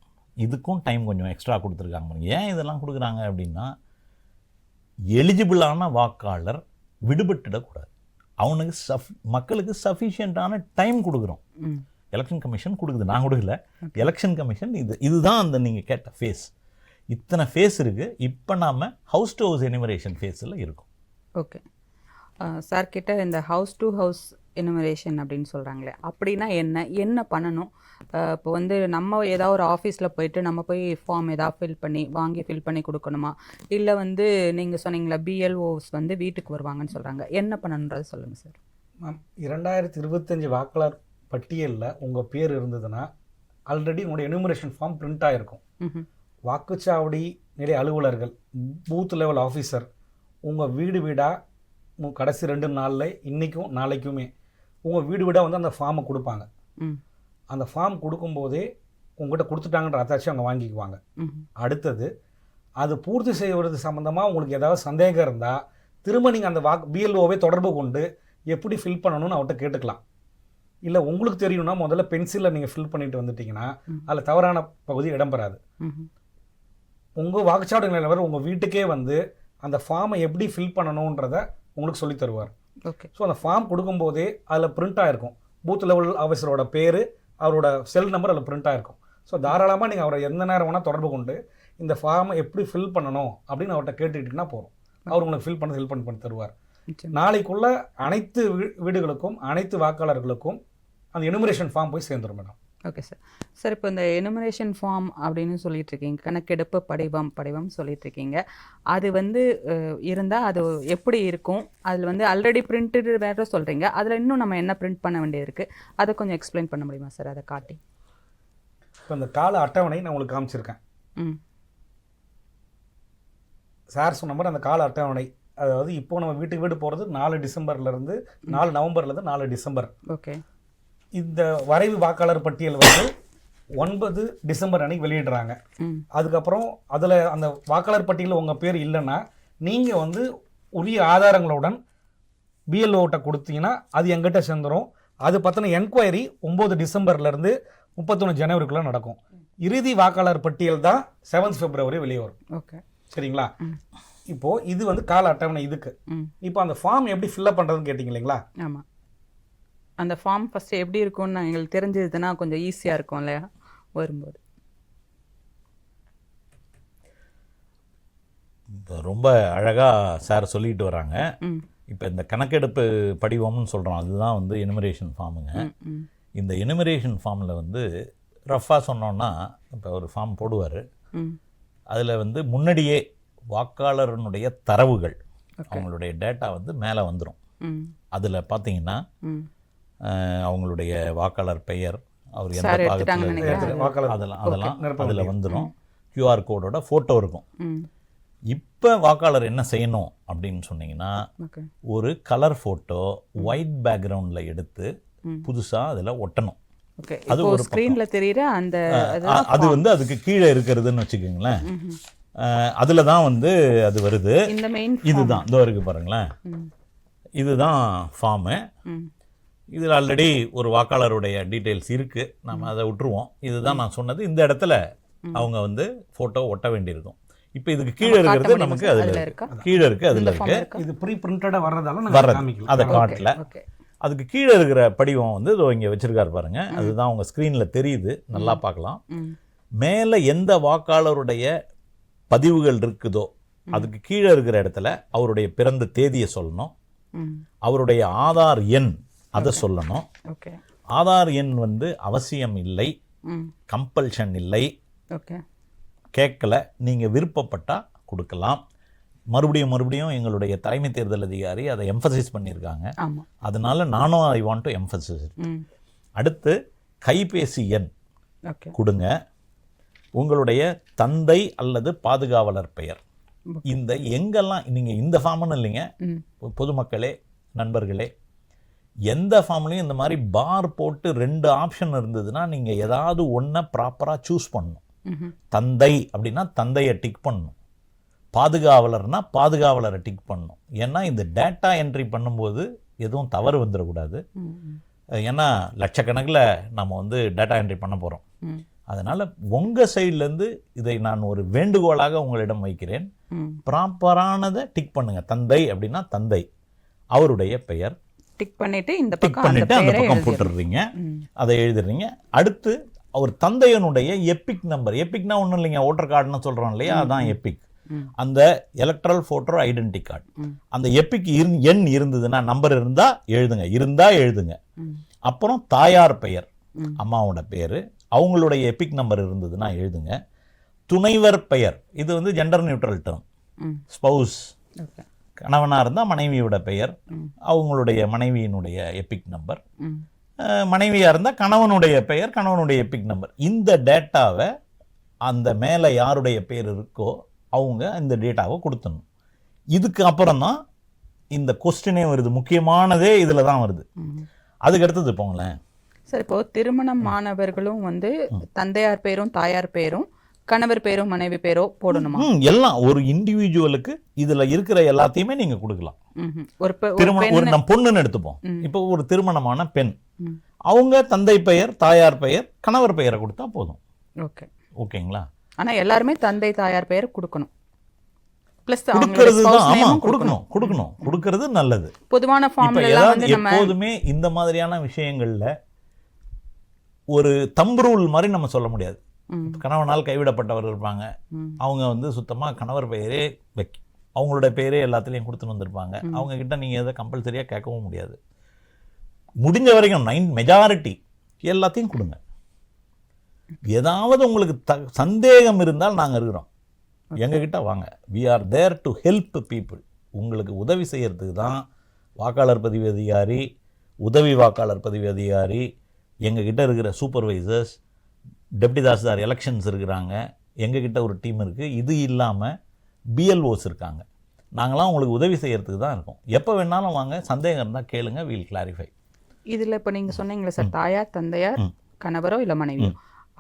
இதுக்கும் டைம் கொஞ்சம் எக்ஸ்ட்ரா கொடுத்துருக்காங்க. ஏன் இதெல்லாம் கொடுக்குறாங்க அப்படின்னா, எலிஜிபிளான வாக்காளர் விடுபட்டுடக்கூடாது. அவனுக்கு மக்களுக்கு சஃபிஷியண்ட்டான டைம் கொடுக்குறோம். எலெக்ஷன் கமிஷன் கொடுக்குது, நான் கொடுக்கல, எலெக்ஷன் கமிஷன். இதுதான் அந்த நீங்கள் கேட்ட ஃபேஸ். இத்தனை ஃபேஸ் இருக்குது. இப்போ நாம் ஹவுஸ் டு ஹவுஸ் எனிமரேஷன் ஃபேஸில் இருக்கும். ஓகே சார், கிட்ட இந்த ஹவுஸ் டு ஹவுஸ் எனிமரேஷன் அப்படின்னு சொல்கிறாங்களே, அப்படின்னா என்ன பண்ணணும்? இப்போ வந்து நம்ம ஏதாவது ஒரு ஆஃபீஸில் போயிட்டு நம்ம போய் ஃபார்ம் ஏதாவது ஃபில் பண்ணி கொடுக்கணுமா? இல்லை வந்து நீங்கள் சொன்னீங்களா பிஎல்ஓஸ் வந்து வீட்டுக்கு வருவாங்கன்னு சொல்கிறாங்க, என்ன பண்ணணுன்றது சொல்லுங்கள் சார். மேம், 2025 வாக்காளர் பட்டியலில் உங்கள் பேர் இருந்ததுன்னா ஆல்ரெடி உங்களுடைய எனிமரேஷன் ஃபார்ம் பிரிண்ட் ஆகிருக்கும். வாக்குச்சாவடி நிலை அலுவலர்கள், பூத் லெவல் ஆஃபீஸர் உங்கள் வீடாக கடைசி 2 நாளில் இன்றைக்கும் நாளைக்குமே உங்கள் வீடாக வந்து அந்த ஃபார்மை கொடுப்பாங்க. அந்த ஃபார்ம் கொடுக்கும்போதே உங்கள்கிட்ட கொடுத்துட்டாங்கன்ற அத்தாச்சி அவங்க வாங்கிக்குவாங்க. அடுத்தது அது பூர்த்தி செய்வது சம்மந்தமாக உங்களுக்கு ஏதாவது சந்தேகம் இருந்தால் திரும்ப நீங்கள் அந்த பிஎல்ஓவை தொடர்பு கொண்டு எப்படி ஃபில் பண்ணணும்னு அவர்கிட்ட கேட்டுக்கலாம். இல்லை உங்களுக்கு தெரியணும்னா முதல்ல பென்சிலில் நீங்கள் ஃபில் பண்ணிட்டு வந்துட்டிங்கன்னா அதில் தவறான பகுதி இடம்பெறாது. உங்கள் வாக்குச்சாவடி நிலைவர் உங்கள் வீட்டுக்கே வந்து அந்த ஃபார்மை எப்படி ஃபில் பண்ணணுன்றத உங்களுக்கு சொல்லி தருவார். ஓகே. ஸோ அந்த ஃபார்ம் கொடுக்கும்போதே அதில் பிரிண்ட் ஆகிருக்கும், பூத் லெவல் ஆஃபீஸரோட பேர், அவரோட செல் நம்பர் அதில் பிரிண்ட் ஆகிருக்கும். ஸோ தாராளமாக நீங்கள் அவரை எந்த நேரம் வேணால் தொடர்பு கொண்டு இந்த ஃபார்மை எப்படி ஃபில் பண்ணணும் அப்படின்னு அவர்கிட்ட கேட்டுக்கிட்டிங்கன்னா போகிறோம், அவர் உங்களுக்கு ஃபில் பண்ணி தருவார். நாளைக்குள்ள அனைத்து வீடுகளுக்கும் அனைத்து வாக்காளர்களுக்கும் அந்த எனுமரேஷன் ஃபார்ம் போய் சேர்ந்துடும் மேடம். Okay sir. சார், இப்போ இந்த எனுமரேஷன் ஃபார்ம் அப்படின்னு சொல்லிட்டு இருக்கீங்க, கணக்கெடுப்பு படிவம் சொல்லிட்டு இருக்கீங்க. அது வந்து இருந்தால் அது எப்படி இருக்கும்? அதில் வந்து ஆல்ரெடி பிரிண்டட் வேறு சொல்கிறீங்க, அதில் இன்னும் நம்ம என்ன பிரிண்ட் பண்ண வேண்டியது அதை கொஞ்சம் எக்ஸ்பிளைன் பண்ண முடியுமா சார்? அதை காட்டி. இப்போ இந்த கால அட்டவணை நான் உங்களுக்கு காமிச்சிருக்கேன். சார் சொன்ன மாதிரி அந்த கால அட்டவணை அதாவது இப்போ நம்ம வீட்டுக்கு வீடு போகிறது 4 டிசம்பர்லேருந்து 4 நவம்பர்லேருந்து 4 டிசம்பர். ஓகே. இந்த வரைவு வாக்காளர் பட்டியல் வந்து 9 டிசம்பர் அன்னைக்கு வெளியிடுறாங்க. அதுக்கப்புறம் அதில் அந்த வாக்காளர் பட்டியலில் உங்கள் பேர் இல்லைன்னா நீங்கள் வந்து உரிய ஆதாரங்களுடன் பிஎல்ஓட்ட கொடுத்தீங்கன்னா அது எங்கிட்ட சேர்ந்துடும். அது பற்றின என்கொயரி 9 டிசம்பர்லேருந்து 31 ஜனவரிக்குள்ளே நடக்கும். இறுதி வாக்காளர் பட்டியல் தான் 7 பிப்ரவரி வெளியே வரும். ஓகே, சரிங்களா? இப்போது இது வந்து கால அட்டவணை இதுக்கு. இப்போ அந்த ஃபார்ம் எப்படி ஃபில்அப் பண்ணுறதுன்னு கேட்டிங்க இல்லைங்களா? ஆமாம். அந்த ஃபார்ம் ஃபஸ்ட்டு எப்படி இருக்கும்னு எங்களுக்கு தெரிஞ்சதுன்னா கொஞ்சம் ஈஸியாக இருக்கும் இல்லையா வரும்போது? ரொம்ப அழகாக சார் சொல்லிட்டு வராங்க. இப்போ இந்த கணக்கெடுப்பு படிவம்னு சொல்கிறோம், அதுதான் வந்து எனுமரேஷன் ஃபார்முங்க. இந்த எனுமரேஷன் ஃபார்மில் வந்து ரஃபாக சொன்னோன்னா, இப்போ ஒரு ஃபார்ம் போடுவார், அதில் வந்து முன்னாடியே வாக்காளருடைய தரவுகள், அவங்களுடைய டேட்டா வந்து மேலே வந்துடும். அதில் பார்த்தீங்கன்னா அவங்களுடைய வாக்காளர் பெயர், அவர் எந்த பாகத்தில், அதெல்லாம் அதில் வந்துடும். கியூஆர் கோடோட ஃபோட்டோ இருக்கும். இப்போ வாக்காளர் என்ன செய்யணும் அப்படின்னு சொன்னீங்கன்னா, ஒரு கலர் ஃபோட்டோ ஒயிட் பேக்ரவுண்டில் எடுத்து புதுசாக அதில் ஒட்டணும். அது ஒரு ஸ்க்ரீனில் தெரியுற அந்த அது வந்து அதுக்கு கீழே இருக்கிறதுன்னு வச்சுக்கோங்களேன். அதில் தான் வந்து அது வருது. இதுதான் இதோ இருக்குது பாருங்களேன், இதுதான் ஃபார்மு. இதில் ஆல்ரெடி ஒரு வாக்காளருடைய டீட்டெயில்ஸ் இருக்குது, நம்ம அதை விட்டுருவோம். இதுதான் நான் சொன்னது. இந்த இடத்துல அவங்க வந்து ஃபோட்டோ ஒட்ட வேண்டியிருக்கும். இப்போ இதுக்கு கீழே இருக்கிறது நமக்கு அதில் கீழே இருக்குது, அதில் இருக்குது. இது ப்ரீ பிரிண்டடாக வர்றது அதை காட்டல. அதுக்கு கீழே இருக்கிற படிவம் வந்து இதோ இங்கே வச்சுருக்காரு பாருங்கள், அதுதான் உங்கள் ஸ்க்ரீனில் தெரியுது, நல்லா பார்க்கலாம். மேலே எந்த வாக்காளருடைய பதிவுகள் இருக்குதோ அதுக்கு கீழே இருக்கிற இடத்துல அவருடைய பிறந்த தேதியை சொல்லணும், அவருடைய ஆதார் எண் அதை சொல்லணும். ஆதார் எண் வந்து அவசியம் இல்லை, கம்பல்ஷன் இல்லை, கேட்கல, நீங்கள் விருப்பப்பட்டால் கொடுக்கலாம். மறுபடியும் எங்களுடைய தலைமை தேர்தல் அதிகாரி அதை எம்ஃபசைஸ் பண்ணியிருக்காங்க. அதனால நானும் ஐ வாண்ட் டு எம்ஃபசைஸ். அடுத்து கைபேசி எண் கொடுங்க, உங்களுடைய தந்தை அல்லது பாதுகாவலர் பெயர். இந்த எங்கெல்லாம் நீங்கள் இந்த ஃபார்ம்னு இல்லைங்க, பொதுமக்களே நண்பர்களே, எந்த ஃபார்ம்லையும் இந்த மாதிரி பார் போட்டு 2 ஆப்ஷன் இருந்ததுன்னா நீங்கள் ஏதாவது ஒன்றை ப்ராப்பராக சூஸ் பண்ணணும். தந்தை அப்படின்னா தந்தையை டிக் பண்ணணும், பாதுகாவலர்னா பாதுகாவலரை டிக் பண்ணணும். ஏன்னா இந்த டேட்டா என்ட்ரி பண்ணும்போது எதுவும் தவறு வந்துடக்கூடாது. ஏன்னா லட்சக்கணக்கில் நம்ம வந்து டேட்டா என்ட்ரி பண்ண போகிறோம். அதனால் உங்கள் சைட்லேருந்து இதை நான் ஒரு வேண்டுகோளாக உங்களிடம் வைக்கிறேன், ப்ராப்பரானதை டிக் பண்ணுங்கள். தந்தை அப்படின்னா தந்தை, அவருடைய பெயர் டிக் பண்ணிவிட்டு இந்த அந்த பக்கம் போட்டுடுறீங்க, அதை எழுதுறீங்க. அடுத்து அவர் தந்தையனுடைய எப்பிக் நம்பர், எப்பிக்னா ஒன்றும் இல்லைங்க, ஓட்டர் கார்டுன்னு சொல்கிறோம் இல்லையா, அதான் எப்பிக். அந்த எலக்ட்ரல் ஃபோட்டோ ஐடென்டி கார்டு, அந்த எப்பிக் எண் இருந்ததுன்னா, நம்பர் இருந்தால் எழுதுங்க. அப்புறம் தாயார் பெயர், அம்மாவோட பேர், அவங்களுடைய எப்பிக் நம்பர் இருந்ததுன்னா எழுதுங்க. துணைவர் பெயர், இது வந்து ஜெண்டர் நியூட்ரல் டேர்ம். ஸ்பௌஸ், கணவனாக இருந்தால் மனைவியோட பெயர், அவங்களுடைய மனைவியினுடைய எப்பிக் நம்பர். மனைவியாக இருந்தால் கணவனுடைய பெயர், கணவனுடைய எப்பிக் நம்பர். இந்த டேட்டாவை அந்த மேலே யாருடைய பேர் இருக்கோ அவங்க இந்த டேட்டாவை கொடுத்துடணும். இதுக்கு அப்புறம் தான் இந்த கொஸ்டினே வருது, முக்கியமானதே இதில் தான் வருது. அதுக்கு அடுத்தது போங்களேன் சார், இப்போது திருமணம் மாணவர்களும் வந்து தந்தையார் பேரும் தாயார் பேரும் கணவர் பேரும் மனைவி பேரோ போடணுமா? எல்லாம் ஒரு இண்டிவிஜுவலுக்கு இதில் இருக்கிற எல்லாத்தையுமே நீங்கள் கொடுக்கலாம். ஒரு நம்ம பொண்ணுன்னு எடுத்துப்போம். இப்போ ஒரு திருமணமான பெண், அவங்க தந்தை பெயர், தாயார் பெயர், கணவர் பெயரை கொடுத்தா போதும். ஓகேங்களா? ஆனால் எல்லாருமே தந்தை தாயார் பெயர் கொடுக்கணும். கொடுக்கறது நல்லது. பொதுவான எப்போதுமே இந்த மாதிரியான விஷயங்கள்ல ஒரு தம்பு ரூல் மாதிரி நம்ம சொல்ல முடியாது. கணவனால் கைவிடப்பட்டவர் இருப்பாங்க, அவங்க வந்து சுத்தமாக கணவர் பெயரே அவங்களுடைய பெயரே எல்லாத்துலேயும் கொடுத்துன்னு வந்திருப்பாங்க. அவங்க கிட்ட நீங்கள் எதை கம்பல்சரியாக கேட்கவும் முடியாது. முடிஞ்ச வரைக்கும் மெஜாரிட்டி எல்லாத்தையும் கொடுங்க. ஏதாவது உங்களுக்கு சந்தேகம் இருந்தால் நாங்கள் இருக்கிறோம், எங்ககிட்ட வாங்க. We are there to help people. உங்களுக்கு உதவி செய்கிறதுக்கு தான் வாக்காளர் பதிவு அதிகாரி, உதவி வாக்காளர் பதிவு அதிகாரி, எங்ககிட்ட இருக்கிற சூப்பர்வைசர்ஸ், டெப்டி தாசில்தார் எலெக்ஷன்ஸ் இருக்கிறாங்க, எங்ககிட்ட ஒரு டீம் இருக்குது. இது இல்லாமல் பிஎல்ஓஸ் இருக்காங்க. நாங்களாம் உங்களுக்கு உதவி செய்யறதுக்கு தான் இருக்கோம். எப்போ வேணாலும் வாங்க, சந்தேகம் இருந்தால் கேளுங்க, வீல் கிளாரிஃபை. இதில் இப்போ நீங்கள் சொன்னீங்களே சார், தாயார் தந்தையார் கணவரோ இல்லை மனைவியோ,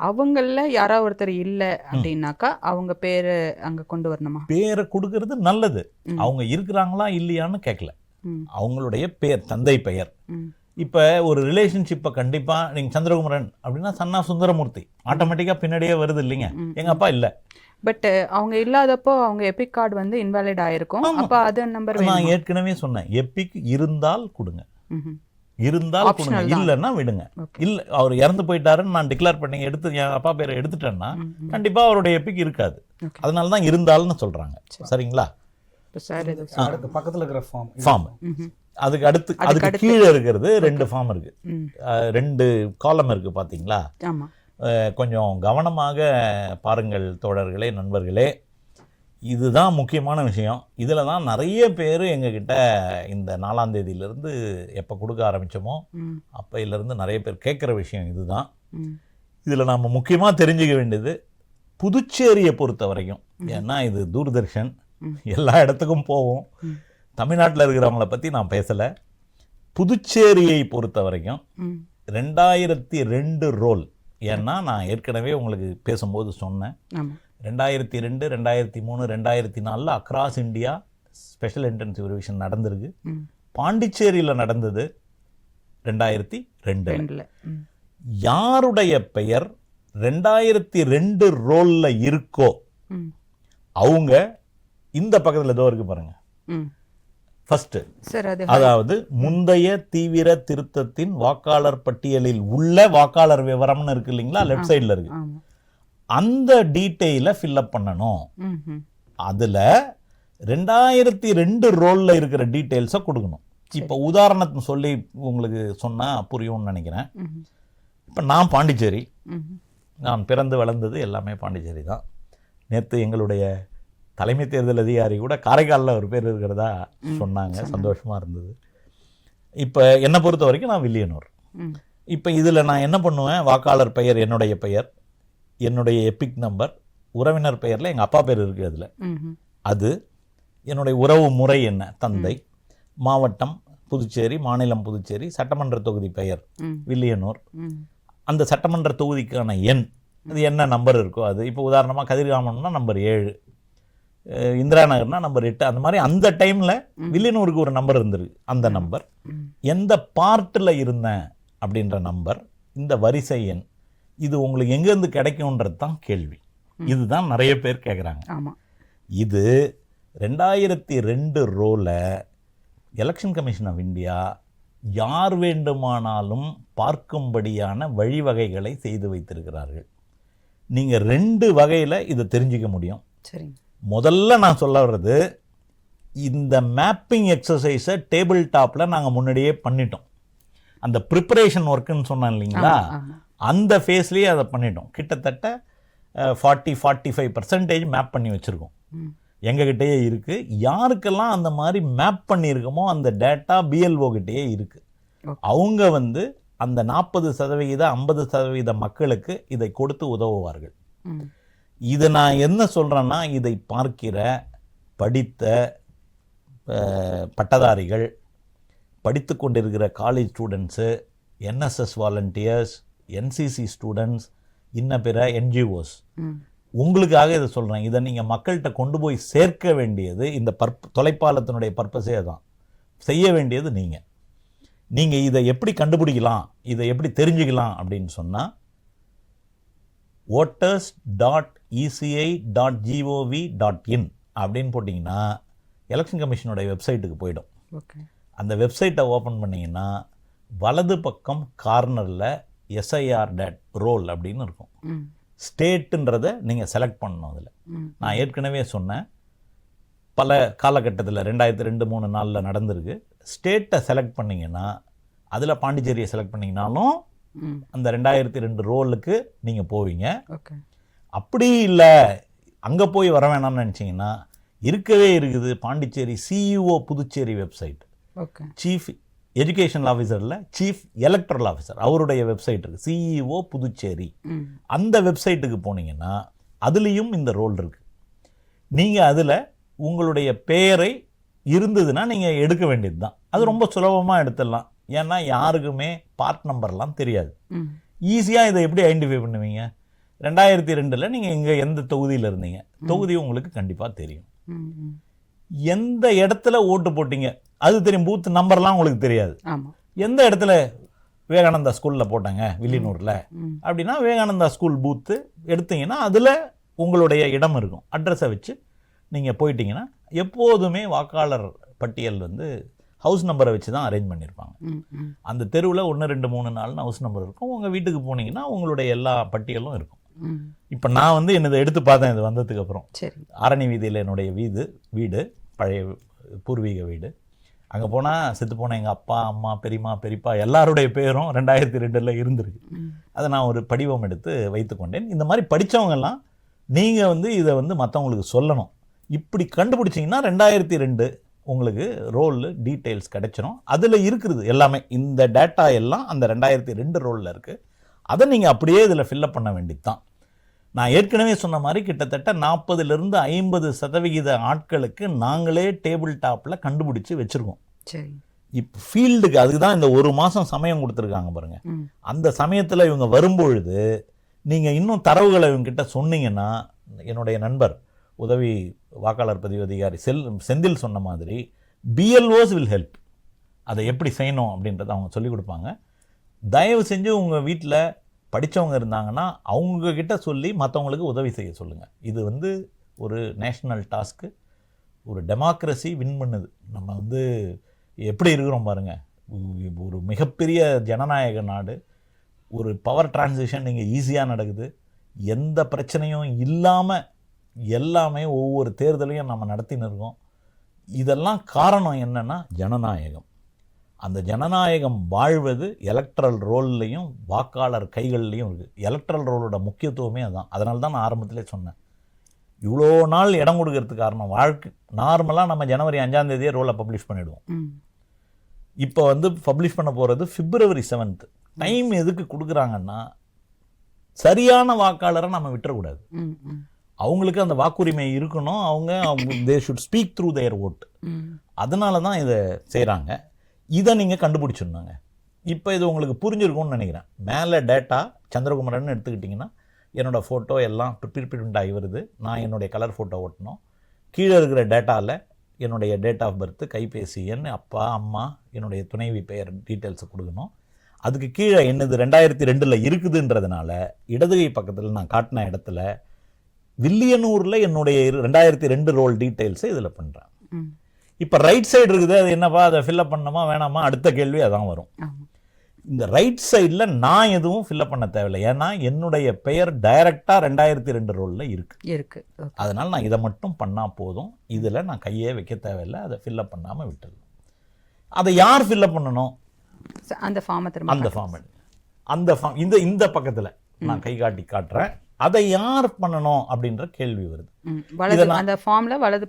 அவங்கள யாராவது ஒருத்தர் இல்லை அப்படின்னாக்கா அவங்க பேர் அங்கே கொண்டு வரணுமா? பேரை கொடுக்கறது நல்லது. அவங்க இருக்கிறாங்களா இல்லையான்னு கேட்கல, அவங்களுடைய பேர், தந்தை பெயர். இப்போ ஒரு ரிலேஷன்ஷிப்பை கண்டிப்பாக நீங்கள் சந்திரகுமரன் அப்படின்னா சன்னா சுந்தரமூர்த்தி ஆட்டோமேட்டிக்காக பின்னாடியே வருது இல்லைங்க. எங்கள் அப்பா இல்லை, பட் அவங்க இல்லாதப்போ அவங்க எபிக் கார்டு வந்து இன்வாலிட் ஆயிருக்கும். அப்போ அது நம்பர் நான் ஏற்கனவே சொன்னேன், எபிக் இருந்தால் கொடுங்க, இருந்தால் கொடுங்க, இல்லைன்னா விடுங்க. இல்லை அவர் இறந்து போயிட்டாருன்னு நான் டிக்ளேர் பண்ணி எடுத்து என் அப்பா பேரை எடுத்துட்டேன்னா கண்டிப்பாக அவருடைய எபிக் இருக்காது. அதனால தான் இருந்தால்னு சொல்கிறாங்க. சரிங்களா? பக்கத்தில் இருக்கிற ஃபார்ம், அதுக்கு அடுத்து அதுக்கு கீழே இருக்கிறது 2 ஃபார்ம் இருக்கு, 2 காலம் இருக்கு. பார்த்தீங்களா? கொஞ்சம் கவனமாக பாருங்கள் தோழர்களே, நண்பர்களே. இதுதான் முக்கியமான விஷயம். இதில் தான் நிறைய பேர் எங்ககிட்ட இந்த 4ஆம் தேதியிலேருந்து எப்போ கொடுக்க ஆரம்பித்தோமோ அப்போயிலேருந்து நிறைய பேர் கேட்குற விஷயம் இதுதான். இதில் நம்ம முக்கியமாக தெரிஞ்சுக்க வேண்டியது, புதுச்சேரியை பொறுத்த வரைக்கும், ஏன்னா இது தூர்தர்ஷன் எல்லா இடத்துக்கும் போவோம், தமிழ்நாட்டில் இருக்கிறவங்கள பற்றி நான் பேசலை. புதுச்சேரியை பொறுத்த வரைக்கும் 2002 ரோல். ஏன்னா நான் ஏற்கனவே உங்களுக்கு பேசும்போது சொன்னேன், 2002, 2003, 2004 across India special intensive revision நடந்திருக்கு. பாண்டிச்சேரியில் நடந்தது 2002. யாருடைய பெயர் 2002 ரோலில் இருக்கோ அவங்க இந்த பக்கத்தில் ஏதோ இருக்கு பாருங்க, ஃபர்ஸ்ட், அதாவது முந்தைய தீவிர திருத்தத்தின் வாக்காளர் பட்டியலில் உள்ள வாக்காளர் விவரம்னு இருக்கு இல்லைங்களா, லெஃப்ட் சைடில் இருக்கு. அந்த டீட்டெயிலை ஃபில்அப் பண்ணணும். அதில் 2002 ரோலில் இருக்கிற டீட்டெயில்ஸை கொடுக்கணும். இப்போ உதாரணத்தை சொல்லி உங்களுக்கு சொன்னால் புரியும்னு நினைக்கிறேன். இப்போ நான் பாண்டிச்சேரி, நான் பிறந்து வளர்ந்தது எல்லாமே பாண்டிச்சேரி தான். நேற்று எங்களுடைய தலைமை தேர்தல் அதிகாரி கூட காரைக்காலில் ஒரு பேர் இருக்கிறதா சொன்னாங்க, சந்தோஷமாக இருந்தது. இப்போ என்னை பொறுத்த வரைக்கும் நான் வில்லியனூர். இப்போ இதில் நான் என்ன பண்ணுவேன், வாக்காளர் பெயர் என்னுடைய பெயர், என்னுடைய எபிக் நம்பர், உறவினர் பெயரில் எங்கள் அப்பா பேர் இருக்குது அதில், அது என்னுடைய உறவு முறை என்ன, தந்தை, மாவட்டம் புதுச்சேரி, மாநிலம் புதுச்சேரி, சட்டமன்ற தொகுதி பெயர் வில்லியனூர், அந்த சட்டமன்ற தொகுதிக்கான எண், அது என்ன நம்பர் இருக்கோ அது. இப்போ உதாரணமாக கதிர்காமம்னா நம்பர் 7, இந்திரா நகர்னா நம்பர் 8, அந்த மாதிரி அந்த டைமில் வில்லியனூருக்கு ஒரு நம்பர் இருந்திருக்கு. அந்த நம்பர், எந்த பார்ட்டில் இருந்தேன் அப்படின்ற நம்பர், இந்த வரிசை எண், இது உங்களுக்கு எங்கேருந்து கிடைக்கும்ன்றது தான் கேள்வி. இதுதான் நிறைய பேர் கேட்குறாங்க. இது 2002 ரோல எலெக்ஷன் கமிஷன் ஆஃப் இந்தியா யார் வேண்டுமானாலும் பார்க்கும்படியான வழிவகைகளை செய்து வைத்திருக்கிறார்கள். நீங்கள் 2 வகையில் இதை தெரிஞ்சிக்க முடியும். முதல்ல நான் சொல்ல வர்றது, இந்த மேப்பிங் எக்ஸசைஸை டேபிள் டாப்பில் நாங்கள் முன்னாடியே பண்ணிட்டோம். அந்த ப்ரிப்பரேஷன் ஒர்க்குன்னு சொன்னேன் இல்லைங்களா, அந்த ஃபேஸ்லேயே அதை பண்ணிட்டோம். கிட்டத்தட்ட 40-45% மேப் பண்ணி வச்சுருக்கோம், எங்ககிட்டயே இருக்குது. யாருக்கெல்லாம் அந்த மாதிரி மேப் பண்ணியிருக்கோமோ அந்த டேட்டா பிஎல்ஓ கிட்டேயே இருக்குது. அவங்க வந்து அந்த 40%, 50% மக்களுக்கு இதை கொடுத்து உதவுவார்கள். இதை நான் என்ன சொல்கிறேன்னா, இதை பார்க்கிற படித்த பட்டதாரிகள், படித்து கொண்டிருக்கிற college students, NSS volunteers, NCC students, இன்ன பிற என்ஜிஓஸ், உங்களுக்காக இதை சொல்கிறேன். இதை நீங்கள் மக்கள்கிட்ட கொண்டு போய் சேர்க்க வேண்டியது, இந்த தொலைப்பாலத்தினுடைய பர்பஸே தான். செய்ய வேண்டியது நீங்கள் இதை எப்படி கண்டுபிடிக்கலாம், இதை எப்படி தெரிஞ்சுக்கலாம் அப்படின்னு சொன்னால், voters.eci.gov.in அப்படின்னு போட்டிங்கன்னா எலெக்ஷன் கமிஷனுடைய வெப்சைட்டுக்கு போயிடும். அந்த வெப்சைட்டை ஓப்பன் பண்ணிங்கன்னா வலது பக்கம் கார்னரில் எஸ்ஐஆர் டேட் ரோல் அப்படின்னு இருக்கும். ஸ்டேட்டுன்றதை நீங்கள் செலக்ட் பண்ணணும். அதில் நான் ஏற்கனவே சொன்னேன், பல காலகட்டத்தில் 2002, 2003, 2004 நடந்திருக்கு. ஸ்டேட்டை செலக்ட் பண்ணிங்கன்னா, அதில் பாண்டிச்சேரியை செலக்ட் பண்ணிங்கனாலும் அந்த 2002 ரோலுக்கு நீங்கள் போவீங்க. அப்படி இல்லை அங்கே போய் வர வேணாம்னு நினச்சிங்கன்னா, இருக்கவே இருக்குது Pondicherry CEO Puducherry website. Chief educational ஆஃபீஸரில் சீஃப் எலக்ட்ரல் ஆஃபீஸர் அவருடைய வெப்சைட் இருக்குது, சிஇஓ புதுச்சேரி. அந்த வெப்சைட்டுக்கு போனீங்கன்னா அதுலேயும் இந்த ரோல் இருக்குது. நீங்கள் அதில் உங்களுடைய பெயரை இருந்ததுன்னா நீங்கள் எடுக்க வேண்டியது தான். அது ரொம்ப சுலபமாக எடுத்துடலாம். ஏன்னா யாருக்குமே பார்ட் நம்பர்லாம் தெரியாது. ஈஸியாக இதை எப்படி ஐடென்டிஃபை பண்ணுவீங்க? 2002 நீங்கள் இங்கே எந்த தொகுதியில் இருந்தீங்க, தொகுதி உங்களுக்கு கண்டிப்பாக தெரியும். எந்த இடத்துல ஓட்டு போட்டீங்க அது தெரியும். பூத் நம்பர்லாம் உங்களுக்கு தெரியாது. எந்த இடத்துல விவேகானந்தா ஸ்கூலில் போட்டாங்க வில்லியனூரில் அப்படின்னா விவேகானந்தா ஸ்கூல் பூத்து எடுத்தீங்கன்னா அதில் உங்களுடைய இடம் இருக்கும். அட்ரஸை வச்சு நீங்கள் போயிட்டீங்கன்னா எப்போதுமே வாக்காளர் பட்டியல் வந்து ஹவுஸ் நம்பரை வச்சு தான் அரேஞ்ச் பண்ணியிருப்பாங்க. அந்த தெருவில் 1, 2, 3, 4 ஹவுஸ் நம்பர் இருக்கும். உங்கள் வீட்டுக்கு போனீங்கன்னா உங்களுடைய எல்லா பட்டியலும் இருக்கும். இப்போ நான் வந்து என்னதை எடுத்து பார்த்தேன் இது வந்ததுக்கு அப்புறம். ஆரணி வீதியில் என்னுடைய வீடு பழைய பூர்வீக வீடு. அங்கே போனால் செத்து போன எங்கள் அப்பா, அம்மா, பெரியம்மா, பெரியப்பா எல்லாருடைய பேரும் 2002 இருந்திருக்கு. அதை நான் ஒரு படிவம் எடுத்து வைத்துக்கொண்டேன். இந்த மாதிரி படித்தவங்கெல்லாம் நீங்கள் வந்து இதை வந்து மற்றவங்களுக்கு சொல்லணும். இப்படி கண்டுபிடிச்சிங்கன்னா 2002 உங்களுக்கு ரோல் டீட்டெயில்ஸ் கிடைச்சிடும். அதில் இருக்கிறது எல்லாமே, இந்த டேட்டா எல்லாம் அந்த 2002 ரோலில் இருக்குது. அதை நீங்கள் அப்படியே இதில் ஃபில்லப் பண்ண வேண்டியது தான். நான் ஏற்கனவே சொன்ன மாதிரி கிட்டத்தட்ட 40% 50% ஆட்களுக்கு நாங்களே டேபிள் டாப்பில் கண்டுபிடிச்சி வச்சுருக்கோம். இப்போ ஃபீல்டுக்கு அதுக்கு தான் இந்த 1 மாதம் சமயம் கொடுத்துருக்காங்க பாருங்கள். அந்த சமயத்தில் இவங்க வரும்பொழுது நீங்கள் இன்னும் தரவுகளை இவங்ககிட்ட சொன்னீங்கன்னா, என்னுடைய நண்பர் உதவி வாக்காளர் பதிவு அதிகாரி செந்தில் சொன்ன மாதிரி பிஎல்ஓஸ் வில் ஹெல்ப். அதை எப்படி செய்யணும் அப்படின்றத அவங்க சொல்லிக் கொடுப்பாங்க. தயவு செஞ்சு உங்கள் வீட்டில் படித்தவங்க இருந்தாங்கன்னா அவங்கக்கிட்ட சொல்லி மற்றவங்களுக்கு உதவி செய்ய சொல்லுங்கள். இது வந்து ஒரு நேஷ்னல் டாஸ்க்கு. ஒரு டெமோக்ரஸி வின் பண்ணுது. நம்ம வந்து எப்படி இருக்கிறோம் பாருங்கள். ஒரு மிகப்பெரிய ஜனநாயக நாடு. ஒரு பவர் டிரான்சிஷன் இங்கே ஈஸியாக நடக்குது. எந்த பிரச்சனையும் இல்லாமல் எல்லாமே ஒவ்வொரு தேர்தலையும் நம்ம நடத்தின்னு இருக்கோம். இதெல்லாம் காரணம் என்னென்னா ஜனநாயகம். அந்த ஜனநாயகம் வாழ்வது எலக்ட்ரல் ரோல்லையும் வாக்காளர் கைகள்லையும் இருக்குது. எலக்ட்ரல் ரோலோட முக்கியத்துவமே அதுதான். அதனால தான் நான் ஆரம்பத்திலே சொன்னேன், இவ்வளோ நாள் இடம் கொடுக்கறதுக்கு காரணம் நார்மலாக நம்ம ஜனவரி 5ஆம் தேதியே ரோலை பப்ளிஷ் பண்ணிவிடுவோம். இப்போ வந்து பப்ளிஷ் பண்ண போகிறது February 7th. டைம் எதுக்கு கொடுக்குறாங்கன்னா, சரியான வாக்காளரை நம்ம விட்டுறக்கூடாது. அவங்களுக்கு அந்த வாக்குரிமை இருக்கணும். They should speak through their vote. அதனால தான் இதை செய்கிறாங்க. இதை நீங்கள் கண்டுபிடிச்சிருந்தாங்க. இப்போ இது உங்களுக்கு புரிஞ்சிருக்கும்னு நினைக்கிறேன். மேலே டேட்டா சந்திரகுமரன் எடுத்துக்கிட்டிங்கன்னா என்னோடய ஃபோட்டோ எல்லாம் பிரிண்ட் ஆகி வருது. நான் என்னுடைய கலர் ஃபோட்டோ ஓட்டணும். கீழே இருக்கிற டேட்டாவில் என்னுடைய டேட் ஆஃப் பர்த், கைபேசி எண், அப்பா, அம்மா, என்னுடைய துணைவி பெயர் டீட்டெயில்ஸை கொடுக்கணும். அதுக்கு கீழே என்னது 2002 இருக்குதுன்றதுனால இடதுகை பக்கத்தில் நான் காட்டின இடத்துல வில்லியனூரில் என்னுடைய 2002 ரோல் டீட்டெயில்ஸை இதில் பண்ணுறேன். இப்போ ரைட் சைடு இருக்குது, அது என்னப்பா அதை ஃபில்லப் பண்ணணுமா வேணாமா, அடுத்த கேள்வி அதான் வரும். இந்த ரைட் சைடில் நான் எதுவும் ஃபில்லப் பண்ண தேவையில்லை. ஏன்னா என்னுடைய பெயர் டைரெக்டாக 2002 ரோலில் இருக்கு. அதனால் நான் இதை மட்டும் பண்ணால் போதும். இதில் நான் கையே வைக்க தேவையில்லை. அதை ஃபில்லப் பண்ணாமல் விட்டுடலாம். அதை யார் ஃபில்லப் பண்ணணும்? அந்த ஃபார்ம் இந்த பக்கத்தில் நான் கை காட்டி காட்டுறேன். அதை யார் பண்ணணும் அப்படின்ற கேள்வி வருது. அந்த ஃபார்ம்ல வலது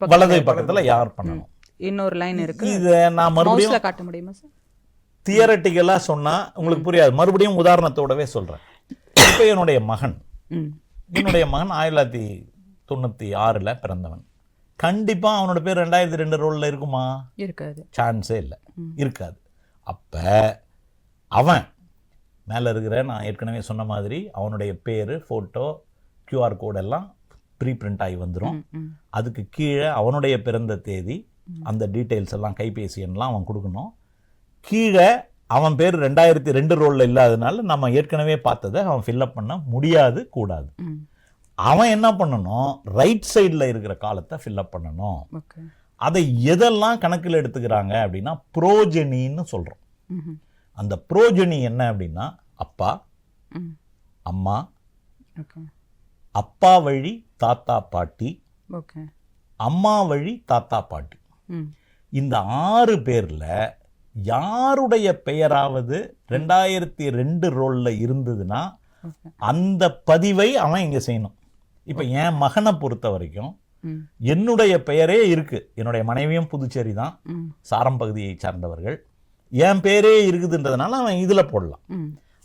பக்கத்தில் யார் பண்ணணும்? இன்னொரு லைன் இருக்கு. இதை நான் மறுபடியும் காட்ட முடியுமா சார்? தியரட்டிக்கலாக சொன்னால் உங்களுக்கு புரியாது. மறுபடியும் உதாரணத்தோடவே சொல்கிறேன். இப்போ என்னுடைய மகன் 1996 பிறந்தவன். கண்டிப்பாக அவனோட பேர் 2002 ரோலில் இருக்குமா? இருக்காது. சான்ஸே இல்லை, இருக்காது. அப்போ அவன் மேலே இருக்கிற, நான் ஏற்கனவே சொன்ன மாதிரி அவனுடைய பேர், ஃபோட்டோ, QR கோடெல்லாம் ப்ரீப்ரிண்ட் ஆகி வந்துடும். அதுக்கு கீழே அவனுடைய பிறந்த தேதி, அந்த டீட்டெயில்ஸ் எல்லாம், கைபேசி எண்ணெலாம் அவன் கொடுக்கணும். கீழே அவன் பேர் 2002 ரோலில் இல்லாதனால நம்ம ஏற்கனவே பார்த்ததை அவன் ஃபில்லப் பண்ண முடியாது, கூடாது. அவன் என்ன பண்ணணும்? ரைட் சைடில் இருக்கிற காலத்தை ஃபில்லப் பண்ணணும். அதை எதெல்லாம் கணக்கில் எடுத்துக்கிறாங்க அப்படின்னா ப்ரோஜெனின்னு சொல்கிறோம். அந்த ப்ரோஜெனி என்ன அப்படின்னா அப்பா, அம்மா, அப்பா வழி தாத்தா பாட்டி, அம்மா வழி தாத்தா பாட்டி. இந்த 6 பேரில் யாருடைய பெயராவது 2002 ரோலில் இருந்ததுன்னா அந்த பதிவை அவன் இங்கே செய்யணும். இப்போ என் மகனை பொறுத்த வரைக்கும் என்னுடைய பெயரே இருக்கு. என்னுடைய மனைவியும் புதுச்சேரி தான், சாரம் பகுதியை சார்ந்தவர்கள். என் பேரே இருக்குதுன்றதுனால அவன் இதில் போடலாம்.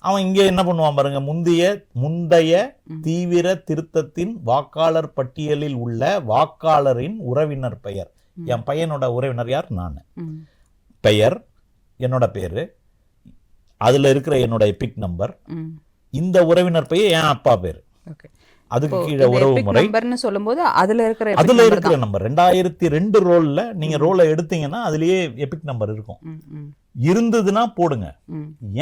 அவன் இங்கே என்ன பண்ணுவான் பாருங்க, முந்தைய தீவிர திருத்தத்தின் வாக்காளர் பட்டியலில் உள்ள வாக்காளரின் உறவினர் பெயர். என் பையனோட உறவினர் யார்? நான். பெயர், என்னோட பேரு, அதுல இருக்கிற என்னோட எபிக் நம்பர், இந்த உறவினர் பெயர் என் அப்பா பேரு, அதுக்கு கீழே உறவு முறை சொல்லும்போது அதுல இருக்கிற நம்பர் 2002 ரோல்ல நீங்க ரோலை எடுத்தீங்கன்னா அதுலயே எபிக் நம்பர் இருக்கும். இருந்ததுன்னா போடுங்க.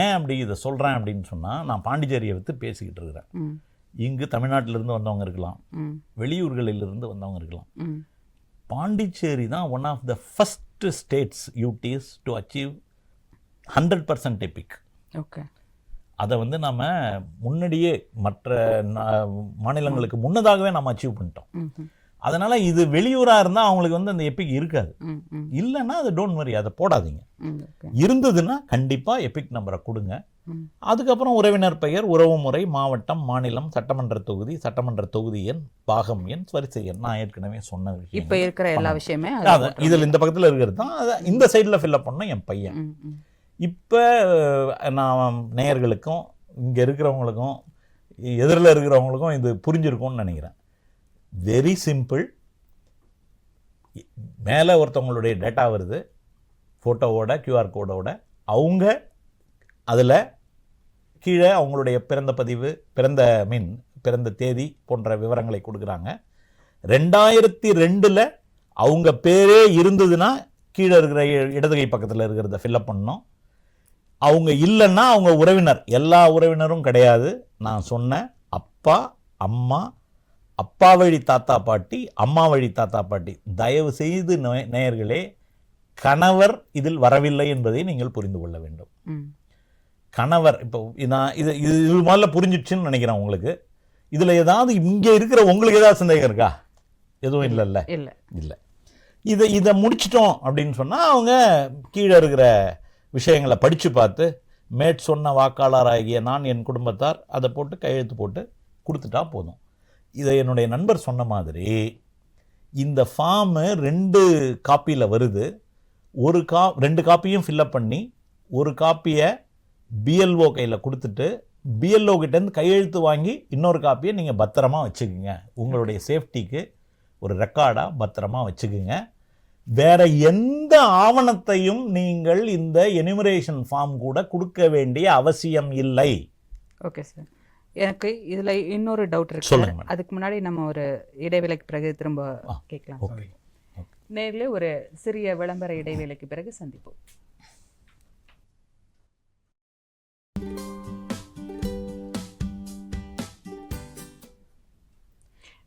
ஏன் அப்படி இதை சொல்றேன் அப்படின்னு சொன்னா, நான் பாண்டிச்சேரியை விட்டு பேசிக்கிட்டு இருக்கிறேன். இங்கு தமிழ்நாட்டில இருந்து வந்தவங்க இருக்கலாம், வெளியூர்களில் இருந்து வந்தவங்க இருக்கலாம். பாண்டிச்சேரி தான் one of the first states UTs to achieve 100% EPIC. அதை வந்து நம்ம முன்னாடியே மற்ற மாநிலங்களுக்கு முன்னதாகவே நம்ம அச்சீவ் பண்ணிட்டோம். அதனால இது வெளியூரா இருந்தா அவங்களுக்கு வந்து அந்த எபிக் இருக்காது. இல்லைன்னா அது டோன்ட் வரி, அதை போடாதீங்க. இருந்ததுன்னா கண்டிப்பா எபிக் நம்பரை கொடுங்க. அதுக்கப்புறம் உறவினர் பெயர், உறவு முறை, மாவட்டம், மாநிலம், சட்டமன்ற தொகுதி, சட்டமன்ற தொகுதி எண், பாகம் எண், வரிசை எண், நான் ஏற்கனவே சொன்ன விஷயம். இப்ப இருக்கிற எல்லா விஷயமே இதுல இந்த பக்கத்துல இருக்கிறது தான். இந்த சைட்ல ஃபில்அப் பண்ண என் பையன். இப்போ நான் நேயர்களுக்கும் இங்கே இருக்கிறவங்களுக்கும் எதிரில் இருக்கிறவங்களுக்கும் இது புரிஞ்சிருக்கும்னு நினைக்கிறேன். Very simple. மேலே ஒருத்தவங்களுடைய டேட்டா வருது, ஃபோட்டோவோட QR கோடோட. அவங்க அதில் கீழே அவங்களுடைய பிறந்த பதிவு, பிறந்த தேதி போன்ற விவரங்களை கொடுக்குறாங்க. 2002 அவங்க பேரே இருந்ததுன்னா கீழே இருக்கிற இடதுகை பக்கத்தில் இருக்கிறத ஃபில்அப் பண்ணணும். அவங்க இல்லைன்னா அவங்க உறவினர், எல்லா உறவினரும் கிடையாது. நான் சொன்ன அப்பா, அம்மா, அப்பா வழி தாத்தா பாட்டி, அம்மா வழி தாத்தா பாட்டி. தயவு செய்து நேயர்களே, கணவர் இதில் வரவில்லை என்பதை நீங்கள் புரிந்து கொள்ள வேண்டும். கணவர் இப்போ நான் இது முதல்ல புரிஞ்சிடுச்சுன்னு நினைக்கிறேன் உங்களுக்கு. இதில் ஏதாவது இங்கே இருக்கிற உங்களுக்கு ஏதாவது சந்தேகம் இருக்கா? எதுவும் இல்லைல்ல? இல்லை. இதை முடிச்சிட்டோம் அப்படின்னு சொன்னால் அவங்க கீழே இருக்கிற விஷயங்களை படித்து பார்த்து சொன்ன வாக்காளராகிய நான், என் குடும்பத்தார், அதை போட்டு கையெழுத்து போட்டு கொடுத்துட்டா போதும். இதை என்னுடைய நண்பர் சொன்ன மாதிரி இந்த ஃபார்மு 2 காப்பியில் வருது. 2 காப்பியும் ஃபில்அப் பண்ணி ஒரு காப்பியை BLO கையில் கொடுத்துட்டு BLO கிட்டேருந்து கையெழுத்து வாங்கி இன்னொரு காப்பியை நீங்கள் பத்திரமா வச்சுக்குங்க. உங்களுடைய சேஃப்டிக்கு ஒரு ரெக்கார்டாக பத்திரமா வச்சுக்குங்க. வேற எந்த ஆவணத்தையும் நீங்கள் இந்த எனுமரேஷன் ஃபார்ம் கூட கொடுக்க வேண்டிய அவசியம் இல்லை. ஓகே சார், எனக்கு இதில் இன்னொரு டவுட் இருக்கு. அதுக்கு முன்னாடி நம்ம ஒரு இடைவேளைக்கு பிறகு திரும்ப கேட்கலாம். நேரில் ஒரு சிறிய விளம்பர இடைவேளைக்கு பிறகு சந்திப்போம்.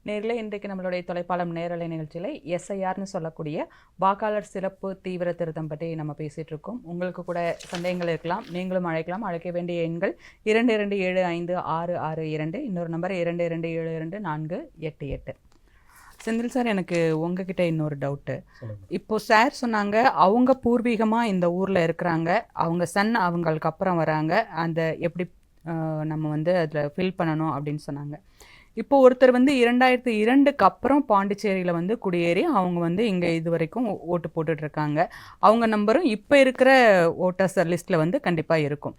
நேரில் இன்றைக்கு நம்மளுடைய தொலைப்பாளம் நேரலை நிகழ்ச்சியில் SIRனு சொல்லக்கூடிய வாக்காளர் சிறப்பு தீவிர திருத்தம் பற்றி நம்ம பேசிகிட்டு இருக்கோம். உங்களுக்கு கூட சந்தேகங்கள் இருக்கலாம், நீங்களும் அழைக்கலாம். அழைக்க வேண்டிய எண்கள் 22756662, இன்னொரு நம்பர் 22722488. செந்தில் சார், எனக்கு உங்ககிட்ட இன்னொரு டவுட்டு. இப்போது சார் சொன்னாங்க அவங்க பூர்வீகமாக இந்த ஊரில் இருக்கிறாங்க, அவங்க சன் அவங்களுக்கு அப்புறம் வராங்க, அந்த எப்படி நம்ம வந்து அதில் ஃபில் பண்ணணும் அப்படின்னு சொன்னாங்க. இப்போ ஒருத்தர் வந்து 2002க்கு அப்புறம் பாண்டிச்சேரியில் வந்து குடியேறி அவங்க வந்து இங்கே இது வரைக்கும் ஓட்டு போட்டுட்ருக்காங்க. அவங்க நம்பரும் இப்போ இருக்கிற ஓட்டர்ஸ் லிஸ்ட்டில் வந்து கண்டிப்பாக இருக்கும்.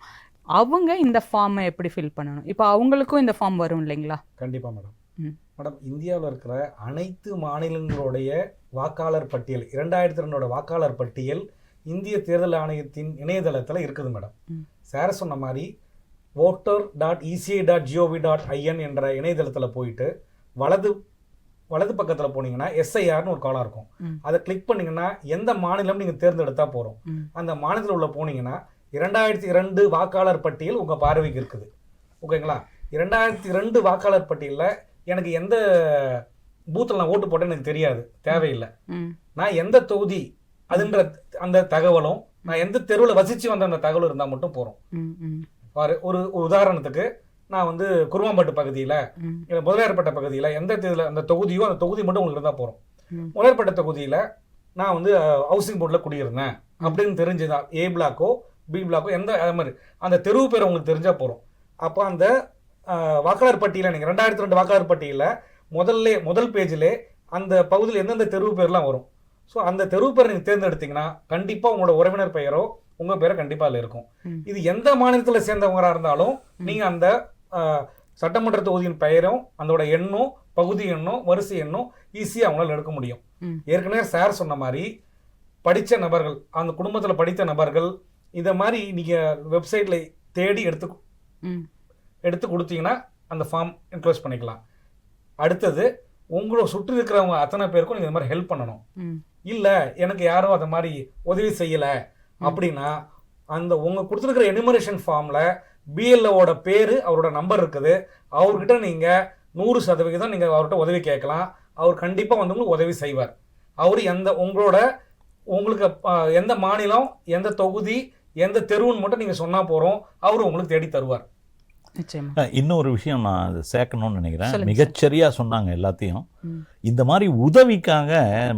அவங்க இந்த ஃபார்மை எப்படி ஃபில் பண்ணணும்? இப்போ அவங்களுக்கும் இந்த ஃபார்ம் வரும் இல்லைங்களா? கண்டிப்பாக மேடம். மேடம், இந்தியாவில் இருக்கிற அனைத்து மாநிலங்களுடைய வாக்காளர் பட்டியல் 2002 வாக்காளர் பட்டியல் இந்திய தேர்தல் ஆணையத்தின் இணையதளத்தில் இருக்குது மேடம். சார சொன்ன மாதிரி voter.eci.gov.in என்ற இணையதளத்தில் போயிட்டு வலது பக்கத்தில் போனீங்கன்னா SIRனு ஒரு காலம் இருக்கும். அதை கிளிக் பண்ணீங்கன்னா எந்த மாநிலம் நீங்கள் தேர்ந்தெடுத்தா போகிறோம், அந்த மாநிலத்தில் உள்ள போனீங்கன்னா 2002 வாக்காளர் பட்டியல் உங்கள் பார்வைக்கு இருக்குது. ஓகேங்களா? 2002 வாக்காளர் பட்டியலில் எனக்கு எந்த பூத்தில் நான் ஓட்டு போட்டேன்னு எனக்கு தெரியாது, தேவையில்லை. நான் எந்த தொகுதி அதுன்ற அந்த தகவலும், நான் எந்த தெருவில் வசித்து வந்த அந்த தகவல் இருந்தால் மட்டும் போகிறோம். ஒரு உதாரணத்துக்கு நான் வந்து குருவாம்பட்டு பகுதியில், முதலியார்பட்ட பகுதியில் எந்த தேதியில் அந்த தொகுதியோ அந்த தொகுதி மட்டும் உங்களுக்கு இருந்தால் போகிறோம். முதலியார்பட்ட தொகுதியில் நான் வந்து ஹவுசிங் போர்டில் குடியிருந்தேன் அப்படின்னு தெரிஞ்சுதான் A பிளாக்கோ B பிளாக்கோ எந்த அது மாதிரி அந்த தெருவு பேர் உங்களுக்கு தெரிஞ்சால் போகிறோம். அப்போ அந்த வாக்காளர் பட்டியலில் நீங்கள் 2002 வாக்காளர் பட்டியலில் முதல் பேஜிலே அந்த பகுதியில் எந்தெந்த தெருவு பேர்லாம் வரும். ஸோ அந்த தெருவு பேரை நீங்கள் தேர்ந்தெடுத்தீங்கன்னா கண்டிப்பாக உங்களோட உறவினர் பெயரோ உங்கள் பேரை கண்டிப்பாக அதில் இருக்கும். இது எந்த மாநிலத்தில் சேர்ந்தவங்களாக இருந்தாலும் நீங்கள் அந்த சட்டமன்ற தொகுதியின் பெயரும் அதோட எண்ணும் பகுதி எண்ணும் வரிசை எண்ணும் ஈஸியாக அவங்களால எடுக்க முடியும். ஏற்கனவே சார் சொன்ன மாதிரி படித்த நபர்கள், அந்த குடும்பத்தில் படித்த நபர்கள் இதை மாதிரி நீங்கள் வெப்சைட்டில் தேடி எடுத்து கொடுத்தீங்கன்னா அந்த ஃபார்ம் என்க்ளோஸ் பண்ணிக்கலாம். அடுத்தது உங்களை சுற்றி இருக்கிறவங்க அத்தனை பேருக்கும் நீங்கள் இந்த மாதிரி ஹெல்ப் பண்ணணும். இல்லை எனக்கு யாரும் அதை மாதிரி உதவி செய்யலை அப்படின்னா அந்த உங்கள் கொடுத்துருக்கிற எனுமரேஷன் ஃபார்மில் பிஎல்ஓட பேர் அவரோட நம்பர் இருக்குது. அவர்கிட்ட நீங்கள் 100% நீங்கள் அவர்கிட்ட உதவி கேட்கலாம். அவர் கண்டிப்பாக வந்து உங்களுக்கு உதவி செய்வார். அவர் உங்களுக்கு எந்த மாநிலம், எந்த தொகுதி, எந்த தெருவுன்னு மட்டும் நீங்கள் சொன்னால் போகிறோம், அவர் உங்களுக்கு தேடி தருவார். இன்னொரு விஷயம் நான் அதை சேர்க்கணும்னு நினைக்கிறேன். மிகச்சரியாக சொன்னாங்க எல்லாத்தையும். இந்த மாதிரி உதவிக்காக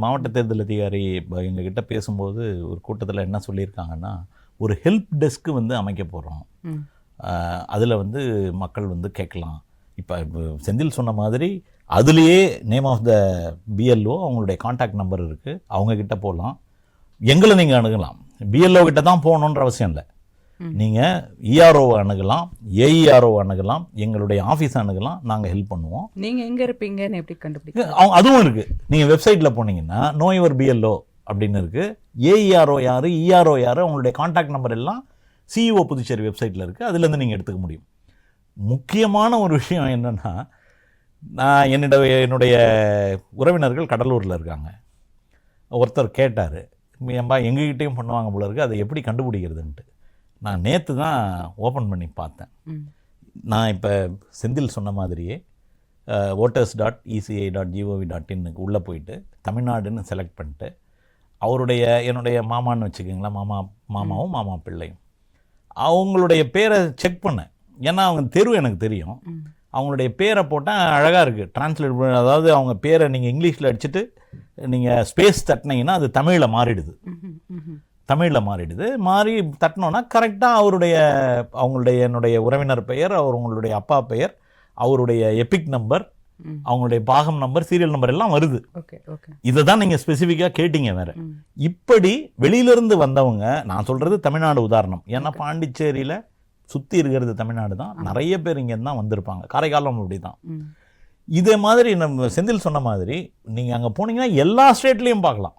மாவட்ட தேர்தல் அதிகாரி எங்ககிட்ட பேசும்போது ஒரு கூட்டத்தில் என்ன சொல்லியிருக்காங்கன்னா, ஒரு ஹெல்ப் டெஸ்க்கு வந்து அமைக்க போகிறோம். அதில் வந்து மக்கள் வந்து கேட்கலாம். இப்போ செந்தில் சொன்ன மாதிரி அதுலேயே நேம் ஆஃப் த பிஎல்ஓ, அவங்களுடைய கான்டாக்ட் நம்பர் இருக்குது, அவங்கக்கிட்ட போகலாம். எங்களை நீங்கள் அணுகலாம். பிஎல்ஓ கிட்ட தான் போகணுன்ற அவசியம் இல்லை. நீங்கள் இஆர்ஓவை அணுகலாம், ஏஇஆர்ஓ அணுகலாம், எங்களுடைய ஆஃபீஸ் அணுகலாம். நாங்கள் ஹெல்ப் பண்ணுவோம். நீங்கள் எங்கே இருப்பீங்கன்னு எப்படி கண்டுபிடிக்க அதுவும் இருக்குது. நீங்கள் வெப்சைட்டில் போனீங்கன்னா நோ யுவர் பிஎல்ஓ அப்படின்னு இருக்குது. ஏஇஆர்ஓ யார், இஆர்ஓ யார், அவங்களுடைய கான்டாக்ட் நம்பர் எல்லாம் சிஇஓ புதுச்சேரி வெப்சைட்டில் இருக்குது. அதுலேருந்து நீங்கள் எடுத்துக்க முடியும். முக்கியமான ஒரு விஷயம் என்னென்னா, நான் என்னுடைய உறவினர்கள் கடலூரில் இருக்காங்க. ஒருத்தர் கேட்டார், ஏன்பா எங்ககிட்டையும் பண்ணுவாங்க போல இருக்குது, அதை எப்படி கண்டுபிடிக்கிறதுன்ட்டு. நான் நேற்று தான் ஓப்பன் பண்ணி பார்த்தேன். நான் இப்போ செந்தில் சொன்ன மாதிரியே voters.eci.gov.in உள்ளே போயிட்டு தமிழ்நாடுன்னு செலக்ட் பண்ணிட்டு என்னுடைய மாமான்னு வச்சுக்கோங்களேன், மாமாவும் மாமா பிள்ளையும் அவங்களுடைய பேரை செக் பண்ணேன். ஏன்னா அவங்க தெரு எனக்கு தெரியும். அவங்களுடைய பேரை போட்டால் அழகாக இருக்குது ட்ரான்ஸ்லேட் பண்ண. அதாவது அவங்க பேரை நீங்கள் இங்கிலீஷில் அடிச்சுட்டு நீங்கள் ஸ்பேஸ் தட்டினீங்கன்னா அது தமிழில் மாறிடுது. மாறி தட்டினோன்னா கரெக்டாக என்னுடைய உறவினர் பெயர், அவங்களுடைய அப்பா பெயர், அவருடைய எபிக் நம்பர், அவங்களுடைய பாகம் நம்பர், சீரியல் நம்பர் எல்லாம் வருது. இதை தான் நீங்கள் ஸ்பெசிஃபிக்காக கேட்டீங்க. வேறு இப்படி வெளியிலிருந்து வந்தவங்க, நான் சொல்கிறது தமிழ்நாடு உதாரணம். ஏன்னா பாண்டிச்சேரியில் சுற்றி இருக்கிறது தமிழ்நாடு தான். நிறைய பேர் இங்கேருந்து தான் வந்திருப்பாங்க. காரைக்காலம் அப்படி தான். இதே மாதிரி நம்ம செந்தில் சொன்ன மாதிரி நீங்கள் அங்கே போனீங்கன்னா எல்லா ஸ்டேட்லேயும் பார்க்கலாம்.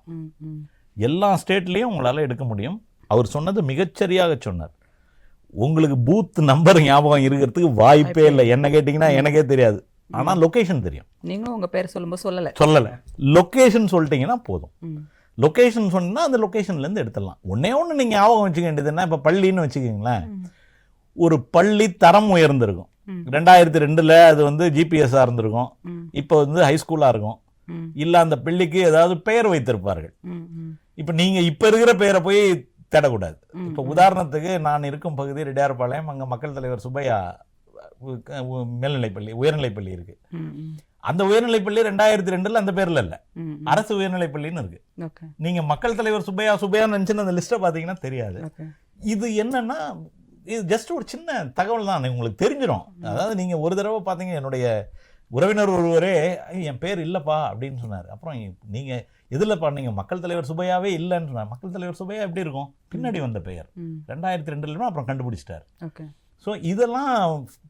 எல்லா ஸ்டேட்லேயும் உங்களால் எடுக்க முடியும். அவர் சொன்னது மிகச்சரியாக சொன்னார். உங்களுக்கு பூத் நம்பர் ஞாபகம் இருக்கிறதுக்கு வாய்ப்பே இல்லை. என்ன கேட்டிங்கன்னா எனக்கே தெரியாது. ஆனால் லொக்கேஷன் தெரியும். நீங்களும் உங்கள் பேர் சொல்லும்போது சொல்லலை. லொக்கேஷன் சொல்லிட்டீங்கன்னா போதும். லொக்கேஷன் சொன்னால் அந்த லொக்கேஷன்லேருந்து எடுத்துடலாம். ஒன்றே ஒன்று நீங்கள் ஞாபகம் வச்சுக்க வேண்டியதுன்னா, இப்போ பள்ளின்னு வச்சுக்கிங்களேன், ஒரு பள்ளி தரம் உயர்ந்திருக்கும். 2002 அது வந்து ஜிபிஎஸ்ஸாக இருந்திருக்கும். இப்போ வந்து ஹைஸ்கூலாக இருக்கும். இல்லை அந்த பள்ளிக்கு ஏதாவது பெயர் வைத்திருப்பார்கள். இப்போ நீங்கள் இப்போ இருக்கிற பெயரை போய் தேடக்கூடாது. இப்போ உதாரணத்துக்கு நான் இருக்கும் பகுதி ரெட்டியார்பாளையம். அங்கே மக்கள் தலைவர் சுப்பையா மேல்நிலைப்பள்ளி, உயர்நிலைப்பள்ளி இருக்கு. அந்த உயர்நிலைப்பள்ளி 2002 அந்த பேர்ல இல்லை, அரசு உயர்நிலைப்பள்ளின்னு இருக்கு. நீங்க மக்கள் தலைவர் சுப்பையான்னு நினைச்சுன்னு அந்த லிஸ்ட்டை பார்த்தீங்கன்னா தெரியாது. இது என்னன்னா, இது ஜஸ்ட் ஒரு சின்ன தகவல் தான், உங்களுக்கு தெரிஞ்சிடும். அதாவது நீங்க ஒரு தடவை பார்த்தீங்க, என்னுடைய உறவினர் ஒருவரே என் பேர் இல்லைப்பா அப்படின்னு சொன்னார். அப்புறம் நீங்கள் எதில்ப்பா, நீங்கள் மக்கள் தலைவர் சுப்பையாவே இல்லைன்னு சொன்னார். மக்கள் தலைவர் சுப்பையா எப்படி இருக்கும், பின்னாடி வந்த பெயர் 2002 அப்புறம் கண்டுபிடிச்சிட்டார். ஸோ இதெல்லாம்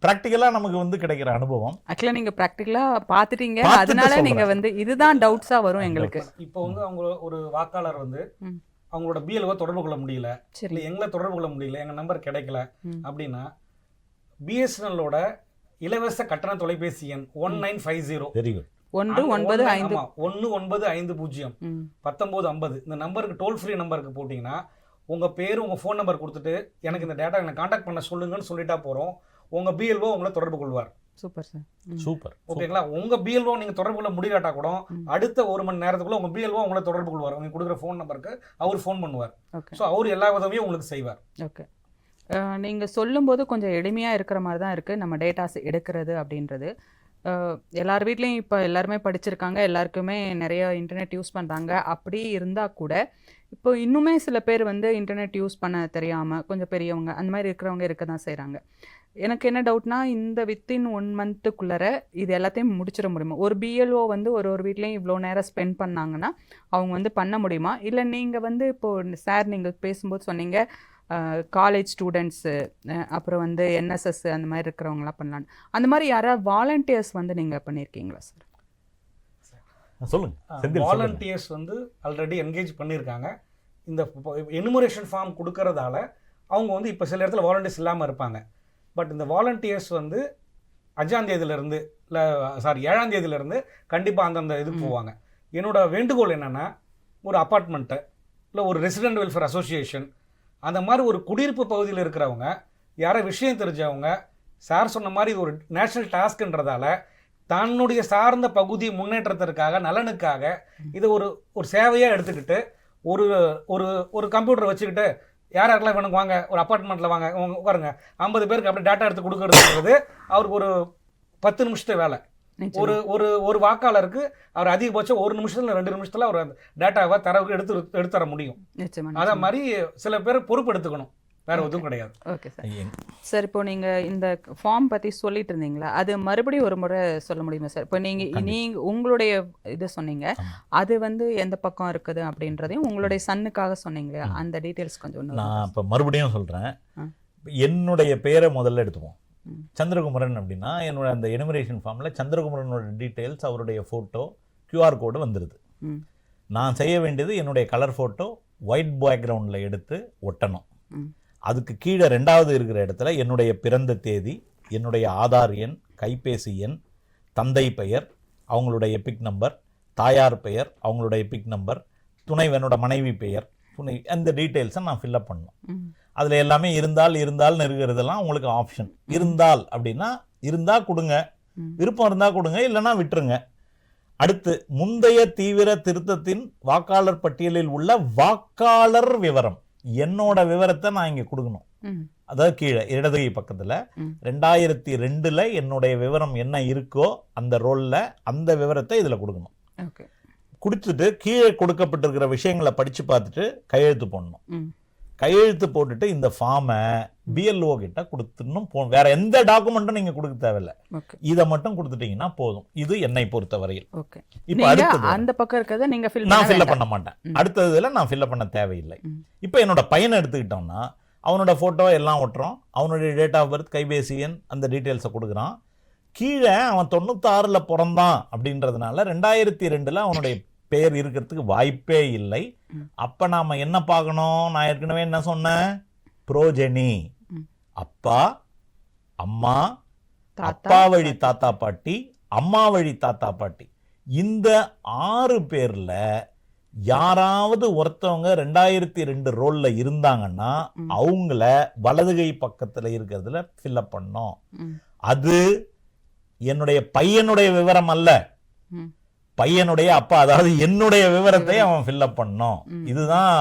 ப்ராக்டிக்கலாக நமக்கு வந்து கிடைக்கிற அனுபவம். ஆக்சுவலாக நீங்கள் ப்ராக்டிக்கலாக பார்த்துட்டீங்க, அதனால நீங்கள் வந்து இதுதான் டவுட்ஸாக வரும் எங்களுக்கு. இப்போ வந்து அவங்க ஒரு வாக்காளர் வந்து அவங்களோட பிஎல்ஓ தொடர்பு கொள்ள முடியல, இல்லை எங்களை தொடர்பு கொள்ள முடியல, எங்கள் நம்பர் கிடைக்கல அப்படின்னா பிஎஸ்என்எல்லோட இலவச கட்டண தொலைபேசி எண் 1950 1950 1950 இந்த நம்பருக்கு டோல் ஃப்ரீ நம்பருக்கு போட்டிங்கன்னா உங்கள் பேர், உங்கள் ஃபோன் நம்பர் கொடுத்துட்டு எனக்கு இந்த டேட்டா என்னை காண்டாக்ட் பண்ண சொல்லுங்கன்னு சொல்லிட்டா போகிறோம். உங்கள் பிஎல்ஓ உங்களை தொடர்பு கொள்வார். Super sir, super. ஓகேங்களா? உங்கள் பிஎல்ஓ நீங்கள் தொடர்பு கொள்ள முடியாட்டா கூட அடுத்த 1 மணி நேரத்துக்குள்ள உங்கள் பிஎல்ஓ உங்களை தொடர்பு கொள்வார். நீங்கள் கொடுக்குற ஃபோன் நம்பருக்கு அவர் ஃபோன் பண்ணுவார். ஸோ அவர் எல்லா உதவியும் உங்களுக்கு செய்வார். ஓகே, நீங்கள் சொல்லும்போது கொஞ்சம் எளிமையாக இருக்கிற மாதிரி தான் இருக்குது நம்ம டேட்டாஸ் எடுக்கிறது அப்படின்றது. எல்லார் வீட்லேயும் இப்போ எல்லாருமே படிச்சிருக்காங்க, எல்லாருக்குமே நிறைய இன்டர்நெட் யூஸ் பண்ணுறாங்க. அப்படி இருந்தால் கூட இப்போ இன்னுமே சில பேர் வந்து இன்டர்நெட் யூஸ் பண்ண தெரியாமல் கொஞ்சம் பெரியவங்க அந்த மாதிரி இருக்கிறவங்க இருக்க தான் செய்கிறாங்க. எனக்கு என்ன டவுட்னா, இந்த வித்தின் 1 மந்த்துக்குள்ளே இது எல்லாத்தையும் முடிச்சிட முடியுமா? ஒரு பிஎல்ஓ வந்து ஒரு வீட்லேயும் இவ்வளோ நேரம் ஸ்பெண்ட் பண்ணாங்கன்னா அவங்க வந்து பண்ண முடியுமா? இல்லை நீங்கள் வந்து இப்போது சார் நீங்கள் பேசும்போது சொன்னீங்க காலேஜ் ஸ்டூடெண்ட்ஸு அப்புறம் வந்து என்எஸ்எஸ் அந்த மாதிரி இருக்கிறவங்களாம் பண்ணலாம். அந்த மாதிரி யாராவது வாலண்டியர்ஸ் வந்து நீங்கள் பண்ணியிருக்கீங்களா சார்? சொல்லுங்கள். வாலண்டியர்ஸ் வந்து ஆல்ரெடி என்கேஜ் பண்ணியிருக்காங்க. இந்த எனுமரேஷன் ஃபார்ம் கொடுக்கறதால அவங்க வந்து இப்போ சில இடத்துல வாலண்டியர்ஸ் இல்லாமல் இருப்பாங்க. பட் இந்த வாலண்டியர்ஸ் வந்து 5ஆம் தேதியிலேருந்து இல்லை 7ஆம் தேதியிலேருந்து கண்டிப்பாக அந்தந்த இது போவாங்க. என்னோட வேண்டுகோள் என்னென்னா, ஒரு அப்பார்ட்மெண்ட்டு இல்லை ஒரு ரெசிடென்ட் வெல்ஃபேர் அசோசியேஷன் அந்த மாதிரி ஒரு குடியிருப்பு பகுதியில் இருக்கிறவங்க யாரை விஷயம் தெரிஞ்சவங்க, சார் சொன்ன மாதிரி இது ஒரு நேஷ்னல் டாஸ்க்ன்றதால தன்னுடைய சார்ந்த பகுதி முன்னேற்றத்திற்காக நலனுக்காக இதை ஒரு சேவையாக எடுத்துக்கிட்டு ஒரு ஒரு ஒரு கம்ப்யூட்டர் வச்சுக்கிட்டு யாரெல்லாம் வேணும் வாங்க, ஒரு அப்பார்ட்மெண்ட்டில் வாங்க உட்காருங்க, 50 பேருக்கு அப்படியே டேட்டா எடுத்து கொடுக்கறதுங்கிறது அவருக்கு ஒரு 10 நிமிஷத்து வேலை. ஒரு ஒரு ஒரு வாக்காளருக்கு அவர் அதிகபட்சம் 1 நிமிஷத்துல 2 நிமிஷத்துல அவர் அந்த டேட்டாவை தரவுக்கு எடுத்து தர முடியும். அதே மாதிரி சில பேர் பொறுப்பு எடுத்துக்கணும், வேற எதுவும் கிடையாது. Okay sir. சார் இப்போ நீங்கள் இந்த ஃபார்ம் பற்றி சொல்லிட்டு இருந்தீங்களா, அது மறுபடியும் ஒரு முறை சொல்ல முடியுமா சார்? இப்போ நீங்கள் உங்களுடைய இதை சொன்னீங்க, அது வந்து எந்த பக்கம் இருக்குது அப்படின்றதையும் உங்களுடைய சன்னுக்காக சொன்னீங்களா, அந்த டீட்டெயில்ஸ் கொஞ்சம் நான் இப்போ மறுபடியும் சொல்கிறேன். என்னுடைய பேரை முதல்ல எடுத்துப்போம். சந்திரகுமரன் அப்படின்னா என்னோட அந்த எனுமரேஷன் ஃபார்மில் சந்திரகுமரனோட டீட்டெயில்ஸ், அவருடைய ஃபோட்டோ, QR கோடு வந்துடுது. நான் செய்ய வேண்டியது என்னுடைய கலர் ஃபோட்டோ ஒயிட் பேக்ரவுண்டில் எடுத்து ஒட்டணும். அதுக்கு கீழே 2வது இருக்கிற இடத்துல என்னுடைய பிறந்த தேதி, என்னுடைய ஆதார் எண், கைபேசி எண், தந்தை பெயர், அவங்களுடைய எபிக் நம்பர், தாயார் பெயர், அவங்களுடைய எபிக் நம்பர், துணைவனோட மனைவி பெயர், அந்த டீட்டெயில்ஸை நான் ஃபில்அப் பண்ணணும். அதில் எல்லாமே இருந்தால்னு இருக்கிறதெல்லாம் உங்களுக்கு ஆப்ஷன். இருந்தால் அப்படின்னா இருந்தால் கொடுங்க, விருப்பம் இருந்தால் கொடுங்க, இல்லைன்னா விட்டுருங்க. அடுத்து, முந்தைய தீவிர திருத்தத்தின் வாக்காளர் பட்டியலில் உள்ள வாக்காளர் விவரம், என்னோட விவரத்தை நான் இங்கே கொடுக்கணும். அதாவது கீழே இடதுகை பக்கத்தில் 2002 என்னுடைய விவரம் என்ன இருக்கோ அந்த ரோலில் அந்த விவரத்தை இதில் கொடுக்கணும். கொடுத்துட்டு கீழே கொடுக்கப்பட்டிருக்கிற விஷயங்களை படித்து பார்த்துட்டு கையெழுத்து போடணும். கையெழுத்து போட்டுட்டு இந்த ஃபார்மை BLO கிட்ட கொடுத்துடணும். வேற எந்த டாக்குமெண்ட்டும் நீங்க கொடுக்க தேவையில்லை, இதை மட்டும் கொடுத்துட்டீங்கன்னா போதும். இது என்னை பொறுத்த வரையில். இப்போ அடுத்தது அந்த பக்கம் இருக்கிறத நீங்க நான் ஃபில்அப் பண்ண மாட்டேன். அடுத்ததுல நான் ஃபில்அப் பண்ண தேவையில்லை. இப்போ என்னோட பையனை எடுத்துக்கிட்டோம்னா அவனோட ஃபோட்டோ எல்லாம் ஒட்டுறோம், அவனுடைய டேட் ஆஃப் பர்த், கைபேசி எண், அந்த டீட்டெயில்ஸை கொடுக்குறான். கீழே அவன் 96 பிறந்தான் அப்படின்றதுனால 2002 அவனுடைய பேர் இருக்கிறதுக்கு வாய்ப்பே இல்லை. அப்ப நாம என்ன பார்க்கணும்? நான் ஏற்கனவே என்ன சொன்னேன்? புரோஜனி, அப்பா, அம்மா, அப்பா வழி தாத்தா பாட்டி, அம்மா வழி தாத்தா பாட்டி, இந்த 6 பேர்ல யாராவது ஒருத்தவங்க 2002 ரோல்ல இருந்தாங்கன்னா அவங்கள வலதுகை பக்கத்துல இருக்கிறதுல ஃபில்அப் பண்ணோம். அது என்னுடைய பையனுடைய விவரம் அல்ல, பையனுடைய அப்பா, அதாவது என்னுடைய விவரத்தை அவன் ஃபில்அப் பண்ணோம். இதுதான்.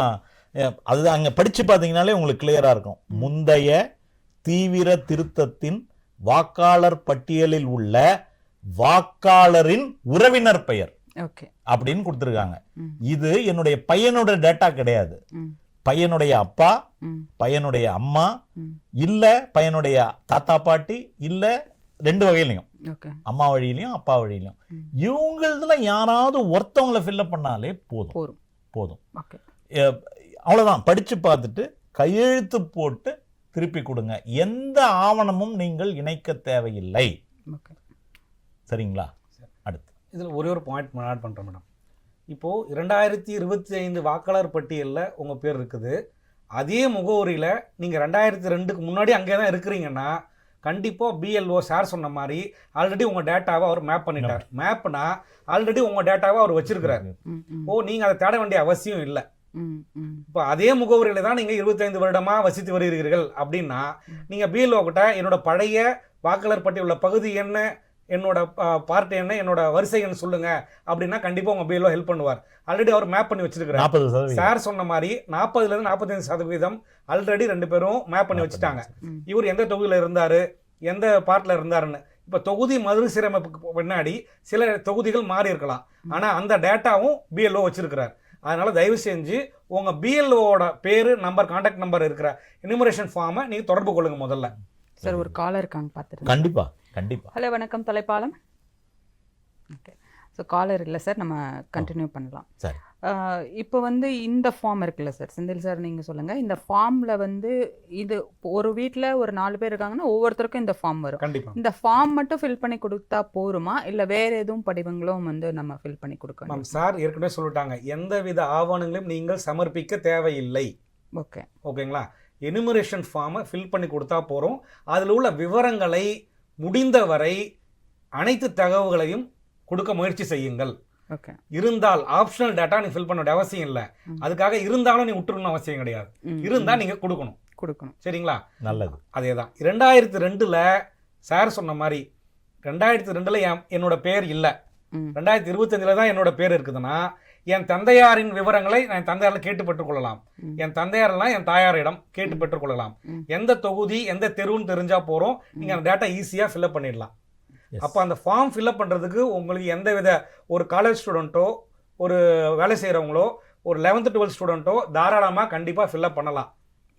அதுதான் அங்கே படித்து பார்த்தீங்கன்னாலே உங்களுக்கு கிளியராக இருக்கும். முந்தைய தீவிர திருத்தத்தின் வாக்காளர் பட்டியலில் உள்ள வாக்காளரின் உறவினர் பெயர் அப்படின்னு கொடுத்துருக்காங்க. இது என்னுடைய பையனோட டேட்டா கிடையாது. பையனுடைய அப்பா, பையனுடைய அம்மா, இல்லை பையனுடைய தாத்தா பாட்டி, இல்லை 2 வகையிலையும், அம்மா வழியிலையும் அப்பா வழியிலையும், இவங்களதுல யாராவது ஒருத்தவங்களை ஃபில்அப் பண்ணாலே போதும். அவ்வளவுதான். படிச்சு பார்த்துட்டு கையெழுத்து போட்டு திருப்பி கொடுங்க. எந்த ஆவணமும் நீங்கள் இணைக்க தேவையில்லை. சரிங்களா? அடுத்து இதில் ஒரே ஒரு பாயிண்ட் ஆட் பண்ணுறேன் மேடம். இப்போது 2025 வாக்காளர் பட்டியலில் உங்கள் பேர் இருக்குது. அதே முகவரியில் நீங்கள் 2002க்கு முன்னாடி அங்கே தான் இருக்கிறீங்கன்னா கண்டிப்பாக BLO சார் சொன்ன மாதிரி ஆல்ரெடி உங்கள் டேட்டாவை அவர் மேப் பண்ணிட்டார். மேப்னா ஆல்ரெடி உங்கள் டேட்டாவை அவர் வச்சிருக்கிறார். நீங்கள் அதை தேட வேண்டிய அவசியம் இல்லை. இப்போ அதே முகவரியில் தான் நீங்கள் 25 வருடமாக வசித்து வருகிறீர்கள் அப்படின்னா நீங்கள் BLO கிட்ட என்னோட பழைய வாக்காளர் பட்டியல் உள்ள பகுதி என்ன, என்னோட பார்ட் என்ன, என்னோட வரிசை என்ன சொல்லுங்க அப்படின்னா கண்டிப்பாக உங்கள் BLO ஹெல்ப் பண்ணுவார். ஆல்ரெடி அவர் மேப் பண்ணி வச்சிருக்கிறார். சார் சொன்ன மாதிரி 40% 45% ஆல்ரெடி 2 பேரும் மேப் பண்ணி வச்சுட்டாங்க. இவர் எந்த தொகுதியில் இருந்தார், எந்த பார்ட்டில் இருந்தாருன்னு. இப்போ தொகுதி மறுசீரமைப்புக்கு பின்னாடி சில தொகுதிகள் மாறி இருக்கலாம், ஆனால் அந்த டேட்டாவும் BLO வச்சிருக்கிறார். அதனால் தயவு செஞ்சு உங்கள் BLOவோட பேர், நம்பர், கான்டாக்ட் நம்பர் இருக்கிற எனுமரேஷன் ஃபார்மை நீங்கள் தொடர்பு கொள்ளுங்க முதல்ல. சார் ஒரு காலர் இருக்காங்க, பார்த்துருங்க. கண்டிப்பாக. ஹலோ, வணக்கம் தலைப்பாலம். ஓகே, ஸோ காலர் இல்லை சார், நம்ம கண்டினியூ பண்ணலாம். சரி. இப்போ வந்து இந்த ஃபார்ம் இருக்குல்ல சார், செந்தில் சார் நீங்கள் சொல்லுங்கள், இந்த ஃபார்மில் வந்து இது ஒரு வீட்டில் ஒரு 4 பேர் இருக்காங்கன்னா ஒவ்வொருத்தருக்கும் இந்த ஃபார்ம் வரும். கண்டிப்பா இந்த ஃபார்ம் மட்டும் ஃபில் பண்ணி கொடுத்தா போருமா, இல்லை வேறு எதுவும் படிவங்களும் வந்து நம்ம ஃபில் பண்ணி கொடுக்கணும்? மேம் சார் ஏற்கனவே சொல்லிட்டாங்க, எந்தவித ஆவணங்களையும் நீங்கள் சமர்ப்பிக்க தேவையில்லை. ஓகே ஓகேங்களா? எனுமரேஷன் ஃபார்மை ஃபில் பண்ணி கொடுத்தா போகிறோம். அதில் உள்ள விவரங்களை முடிந்தவரை அனைத்து தகவல்களையும் கொடுக்க முயற்சி செய்யுங்கள். ஓகே. இருந்தால் ஆப்ஷனல் டேட்டா நீ ஃபில் பண்ண வேண்டிய அவசியம் இல்லை. அதுக்காக இருந்தாலும் நீ விட்டுருக்கணும் அவசியம் கிடையாது. இருந்தால் நீங்கள் கொடுக்கணும். சரிங்களா? நல்லது. அதே தான் 2002ல் சார் சொன்ன மாதிரி 2002ல் என்னோட பேர் இல்லை, 2025ல் தான் என்னோட பேர் இருக்குதுன்னா என் தந்தையாரின் விவரங்களை நான் தந்தையாரில் கேட்டு பெற்றுக்கொள்ளலாம். என் தந்தையாரெல்லாம் என் தாயாரிடம் கேட்டு பெற்றுக்கொள்ளலாம். எந்த தொகுதி எந்த தெருவுன்னு தெரிஞ்சால் போகிறோம், நீங்கள் அந்த டேட்டா ஈஸியாக ஃபில்அப் பண்ணிடலாம். அப்போ அந்த ஃபார்ம் ஃபில்அப் பண்ணுறதுக்கு உங்களுக்கு எந்த வித ஒரு காலேஜ் ஸ்டூடெண்ட்டோ ஒரு வேலை செய்கிறவங்களோ ஒரு 11th 12th ஸ்டூடெண்ட்டோ தாராளமாக கண்டிப்பாக ஃபில்அப் பண்ணலாம்.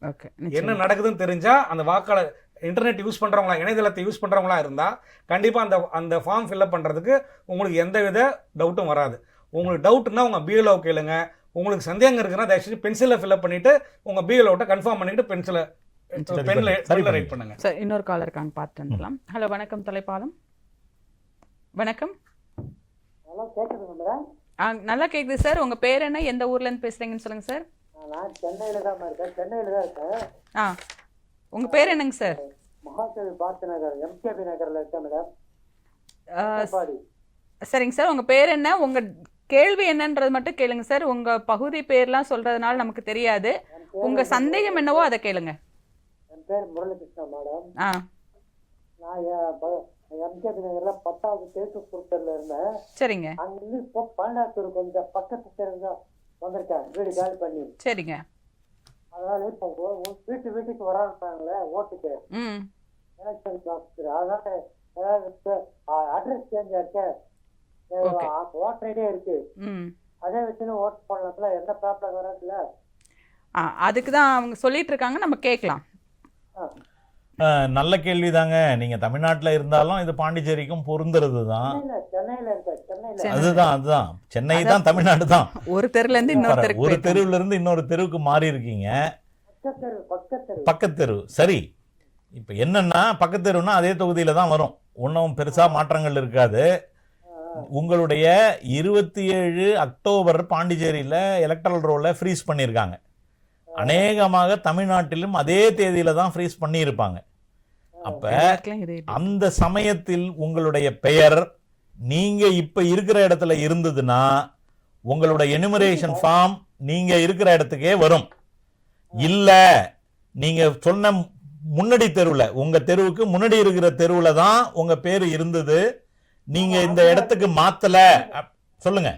ஓகே. என்ன நடக்குதுன்னு தெரிஞ்சால் அந்த வாக்காளர் இன்டர்நெட் யூஸ் பண்ணுறவங்களா இணையதளத்தை யூஸ் பண்ணுறவங்களா இருந்தால் கண்டிப்பாக அந்த ஃபார்ம் ஃபில்அப் பண்ணுறதுக்கு உங்களுக்கு எந்த வித டவுட்டும் வராது. உங்களுக்கு டவுட்னா உங்கள் பிஎல்ஓ கேளுங்க. உங்களுக்கு சந்தேகம் இருக்குன்னா தயவுசெய்து பென்சிலில் ஃபில்அப் பண்ணிவிட்டு உங்கள் பிஎல்ஓட்ட கன்ஃபார்ம் பண்ணிவிட்டு பென்னில் ரைட் பண்ணுங்க. சார் இன்னொரு காலர் இருக்காங்க, பார்த்து வந்துடலாம். ஹலோ, வணக்கம் தலைப்பாலம். வணக்கம். நல்லா கேட்குதுங்க மேடம்? நல்லா கேட்குது சார். உங்கள் பேர் என்ன, எந்த ஊர்லேருந்து பேசுகிறீங்கன்னு சொல்லுங்கள் சார். நான் சென்னையில் தான் இருக்கேன். ஆ, உங்கள் பேர் என்னங்க சார்? மகாகவி பார்த்த நகர், எம்கேபி நகரில் இருக்கேன் மேடம். சரிங்க சார், உங்கள் பேர் என்ன, உங்கள் கேள்வி என்னன்றது மட்டும் கேளுங்க சார். உங்கள் பகுதி பேர்லாம் சொல்கிறதுனால நமக்கு தெரியாது. உங்கள் சந்தேகம் என்னவோ அதை கேளுங்க. என் பேர் முரளிகிருஷ்ணா மேடம். ஆ, நான் எம்கேபி நகரில் 10வது தேக்குப்பூர்ல இருந்தேன். சரிங்க. அங்கிருந்து இப்போ பாண்டாத்தூர் கொஞ்சம் பக்கத்து தெரிஞ்சா வந்திருக்கேன், வீடு காலி பண்ணி. சரிங்க. அதனால இப்போ வீட்டுக்கு வராங்களே ஓட்டுக்கு, எலெக்ஷன் ஆஃபீஸர், அதனால அட்ரஸ் சேஞ்ச் ஆச்சு, ஓட்டர் ஐடியே இருக்கு, அதே வச்சுன்னு ஓட்டு போடலாம்ல, எந்த ப்ராப்ளம் வராதுல்ல? அதுக்கு தான் அவங்க சொல்லிட்டு இருக்காங்க, நம்ம கேட்கலாம். நல்ல கேள்வி தாங்க. நீங்கள் தமிழ்நாட்டில் இருந்தாலும் இது பாண்டிச்சேரிக்கும் பொருந்துறது தான். சென்னையில் இருக்கேன். அதுதான் சென்னை தான், தமிழ்நாடு தான். ஒரு தெருலேருந்து இன்னொரு தெருக்கு, ஒரு தெருவுல இருந்து இன்னொரு தெருவுக்கு மாறி இருக்கீங்க. பக்கத்தெரு. சரி, இப்போ என்னன்னா பக்கத்தெருன்னா அதே தொகுதியில தான் வரும், ஒன்றும் பெருசா மாற்றங்கள் இருக்காது. உங்களுடைய 27 அக்டோபர் பாண்டிச்சேரியில எலக்ட்ரல் ரோலை ஃப்ரீஸ் பண்ணியிருக்காங்க. அநேகமாக தமிழ்நாட்டிலும் அதே தேதியில தான் ஃப்ரீஸ் பண்ணியிருப்பாங்க. அப்ப அந்த சமயத்தில் உங்களுடைய பெயர் நீங்க இப்ப இருக்கிற இடத்துல இருந்ததுன்னா உங்களோட எனுமரேஷன் ஃபார்ம் நீங்க இருக்கிற இடத்துக்கே வரும். இல்ல நீங்க சொன்ன முன்னாடி தெருவுல, உங்க தெருவுக்கு முன்னாடி இருக்கிற தெருவுல தான் உங்க பேரு இருந்தது, நீங்க இந்த இடத்துக்கு மாத்தல, சொல்லுங்க.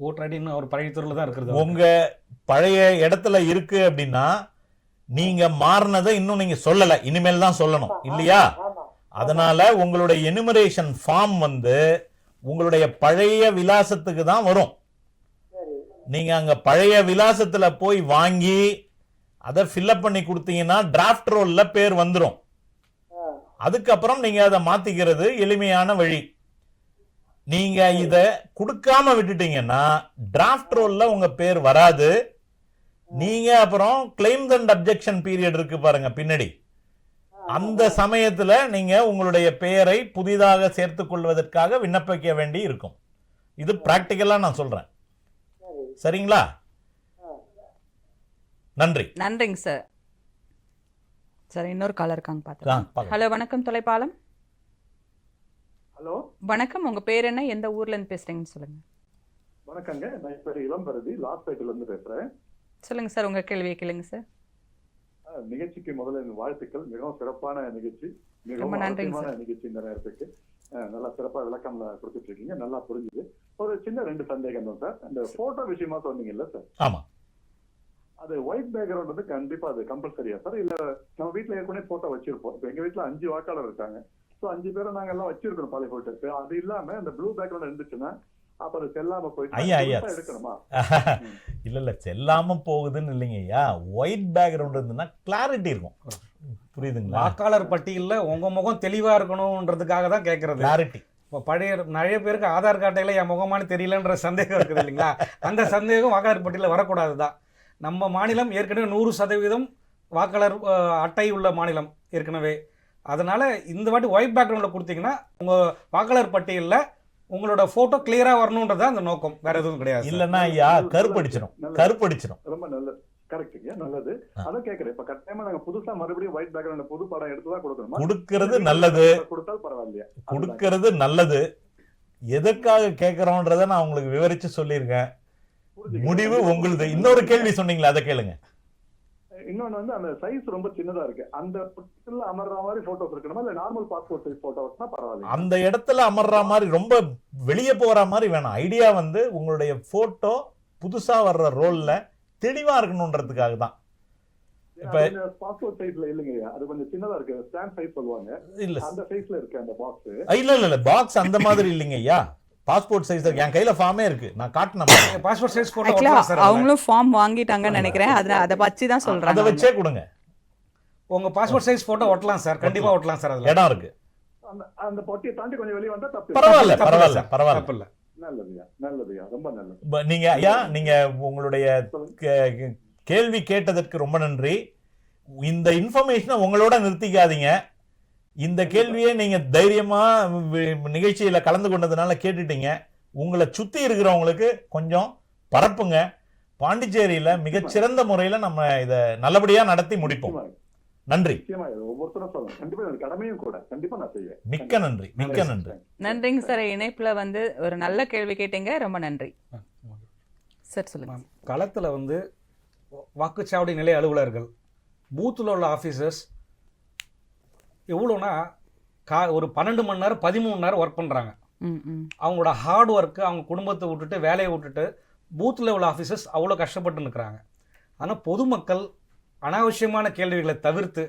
ஓட்டர் ஐடி ஒரு பழைய தெருவில் தான் இருக்கிறது. உங்க பழைய இடத்துல இருக்கு அப்படின்னா நீங்க மாறினதை இன்னும் நீங்க சொல்லல, இனிமேல் தான் சொல்லணும் இல்லையா? அதனால உங்களுடைய எனுமரேஷன் ஃபார்ம் வந்து உங்களுடைய பழைய விலாசத்துக்கு தான் வரும். நீங்க அங்க பழைய விலாசத்துல போய் வாங்கி அதை ஃபில்அப் பண்ணி கொடுத்தீங்கன்னா டிராஃப்ட் ரோல்ல பேர் வந்துடும். அதுக்கப்புறம் நீங்க அதை மாத்திக்கிறது எளிமையான வழி. நீங்க இத கொடுக்காம விட்டுட்டீங்கன்னா டிராஃப்ட் ரோல்ல உங்க பேர் வராது. நீங்க அப்புறம் கிளைம்ஸ் அண்ட் அப்ஜெக்ஷன் பீரியட் இருக்கு பாருங்க பின்னாடி, அந்த சமயத்துல நீங்க உங்களுடைய பெயரை புதிதாக சேர்த்துக் கொள்வதற்காக விண்ணப்பிக்க வேண்டி இருக்கும். இது பிராக்டிக்கலா நான் சொல்றேன். சரிங்களா? நன்றி. நன்றிங்க சார். சார் இன்னொரு காலர் இருக்காங்க, பார்த்து. ஹலோ, வணக்கம் தொலைப்பாலம். ஹலோ, வணக்கம். உங்க பேர் என்ன, எந்த ஊர்ல இருந்து பேசுறீங்கன்னு சொல்லுங்க. வணக்கங்க, நான் பேர் இளம்பரதி, லாஸ்பேட்ல இருந்து பேசுறேன். சொல்லுங்க சார், உங்க கேள்வியை கேளுங்க சார். நிகழ்ச்சிக்கு முதல்ல என் வாழ்த்துக்கள். மிகவும் சிறப்பான நிகழ்ச்சி, மிகவும் அவசியமான நிகழ்ச்சி. இந்த நேரத்துக்கு நல்லா சிறப்பா விளக்கம் கொடுத்துட்டு இருக்கீங்க, நல்லா புரிஞ்சுது. ஒரு சின்ன 2 சந்தேகம் தான் சார். இந்த போட்டோ விஷயமா சொன்னீங்கல்ல சார், ஆமா, அது ஒயிட் பேக்ரவுண்ட் வந்து கண்டிப்பா அது கம்பல்சரியா சார்? இல்ல நம்ம வீட்டுல ஏற்கனவே போட்டோ வச்சிருப்போம். இப்ப எங்க வீட்டுல 5 வாக்காளர் இருக்காங்க. ஸோ 5 பேரை நாங்க எல்லாம் வச்சிருக்கோம் பழைய போட்டோ. அது இல்லாம இந்த ப்ளூ பேக்ரவுண்ட் இருந்துச்சுன்னா அப்ப அது செல்லாம போயிட்டு எடுக்கணுமா? இல்ல செல்லாம போகுதுன்னு இல்லைங்க ஐயா. ஒயிட் பேக்ரவுண்ட் இருந்ததுன்னா கிளாரிட்டி இருக்கும், புரியுதுங்களா? வாக்காளர் பட்டியலில் உங்க முகம் தெளிவா இருக்கணும்ன்றதுக்காக தான் கேட்கறது. கிளாரிட்டி இப்போ நிறைய பேருக்கு ஆதார் கார்டையில் என் முகமானு தெரியலன்ற சந்தேகம் இருக்குது இல்லைங்களா? அந்த சந்தேகம் வாக்காளர் பட்டியலில் வரக்கூடாது தான். நம்ம மாநிலம் ஏற்கனவே 100% வாக்காளர் அட்டை உள்ள மாநிலம் ஏற்கனவே. அதனால் இந்த வாட்டி ஒயிட் பேக்ரவுண்டில் கொடுத்தீங்கன்னா உங்கள் வாக்காளர் பட்டியலில் உங்களோட ஃபோட்டோ கிளியராக வரணுன்றதான் அந்த நோக்கம், வேறு எதுவும் கிடையாது. இல்லைன்னா ஐயா கருப்படிச்சிடும். ரொம்ப நல்லது, கரெக்டுங்க, நல்லது. அதான் கேட்குறேன். இப்போ கட்டாயமா நாங்கள் புதுசாக மறுபடியும் ஒயிட் பேக்ரவுண்ட் புது படம் எடுத்து தான் கொடுக்கணுமா? கொடுக்கறது நல்லது, கொடுத்தால் பரவாயில்லையா? கொடுக்கறது நல்லது. எதற்காக கேட்குறோன்றதை நான் உங்களுக்கு விவரித்து சொல்லியிருக்கேன். முடிவு உங்களுது. இன்னொரு கேள்வி சொன்னீங்களா, அதை கேளுங்க. இன்னொன்னு வந்து அந்த சைஸ் ரொம்ப சின்னதா இருக்கு. அந்த இடத்துல அமர்ற மாதிரி போட்டோஸ் இருக்கணுமா இல்ல நார்மல் பாஸ்போர்ட் சைஸ் போட்டோஸ்னா பரவாயில்ல? அந்த இடத்துல அமர்ற மாதிரி, ரொம்ப வெளியே போற மாதிரி வேணாம். ஐடியா வந்து உங்களுடைய போட்டோ புதுசா வர்ற ரோல்ல தெளிவா இருக்கணும்ன்றதுக்காக தான். இப்ப பாஸ்போர்ட் சைஸ்ல இல்லைங்க, அது கொஞ்சம் சின்னதா இருக்கு. ஸ்டாம்ப் சைஸ் சொல்லுவாங்க, இல்ல அந்த சைஸ்ல இருக்கு அந்த பாக்ஸ். இல்ல பாக்ஸ் அந்த மாதிரி இல்லைங்க ஐயா. பாஸ்போர்ட் சைஸ் என் கையில ஃபார்மே இருக்கு, நான் காட்டினேன். பாஸ்போர்ட் சைஸ் போட்டோ அவங்களும் ஃபார்ம் வாங்கிட்டாங்கன்னு நினைக்கிறேன். அதை வச்சு தான் சொல்றாங்க. அதை வச்சே கொடுங்க. உங்க பாஸ்போர்ட் சைஸ் போட்டோ ஒட்டலாம் சார், கண்டிப்பா ஒட்டலாம் சார். அதுல இடம் இருக்கு. அந்த பொட்டியை தாண்டி கொஞ்சம் வெளியே வந்தா தப்பு. பரவாயில்ல. நல்லதுயா, ரொம்ப நல்லது. நீங்க ஐயா, நீங்க உங்களுடைய கேள்வி கேட்டதற்கு ரொம்ப நன்றி. இந்த இன்ஃபர்மேஷனை உங்களோட நிறுத்திக்காதீங்க. இந்த கேள்வியை நீங்க தைரியமா நிகழ்ச்சியில கலந்து கொண்டதுனால கேட்டுட்டீங்க. உங்களை சுத்தி இருக்கிறவங்களுக்கு கொஞ்சம் பரப்புங்க. பாண்டிச்சேரியில மிகச்சிறந்த முறையில நம்ம இதை நல்லபடியா நடத்தி முடிப்போம். நன்றி. மிக்க நன்றி. நன்றிங்க சார். இணைப்புல வந்து ஒரு நல்ல கேள்வி கேட்டீங்க, ரொம்ப நன்றி சார். சொல்லுங்க. களத்துல வந்து வாக்குச்சாவடி நிலைய அலுவலர்கள், பூத்தில் உள்ள ஆஃபீஸர்ஸ் எவ்வளோனா ஒரு 12 மணி நேரம் 13 மணி நேரம் ஒர்க் பண்ணுறாங்க. அவங்களோட ஹார்ட் ஒர்க்கு, அவங்க குடும்பத்தை விட்டுட்டு வேலையை விட்டுட்டு பூத்தில் உள்ள ஆஃபீஸர்ஸ் அவ்வளோ கஷ்டப்பட்டு நிற்கிறாங்க. ஆனால் பொதுமக்கள் அனாவசியமான கேள்விகளை தவிர்த்து,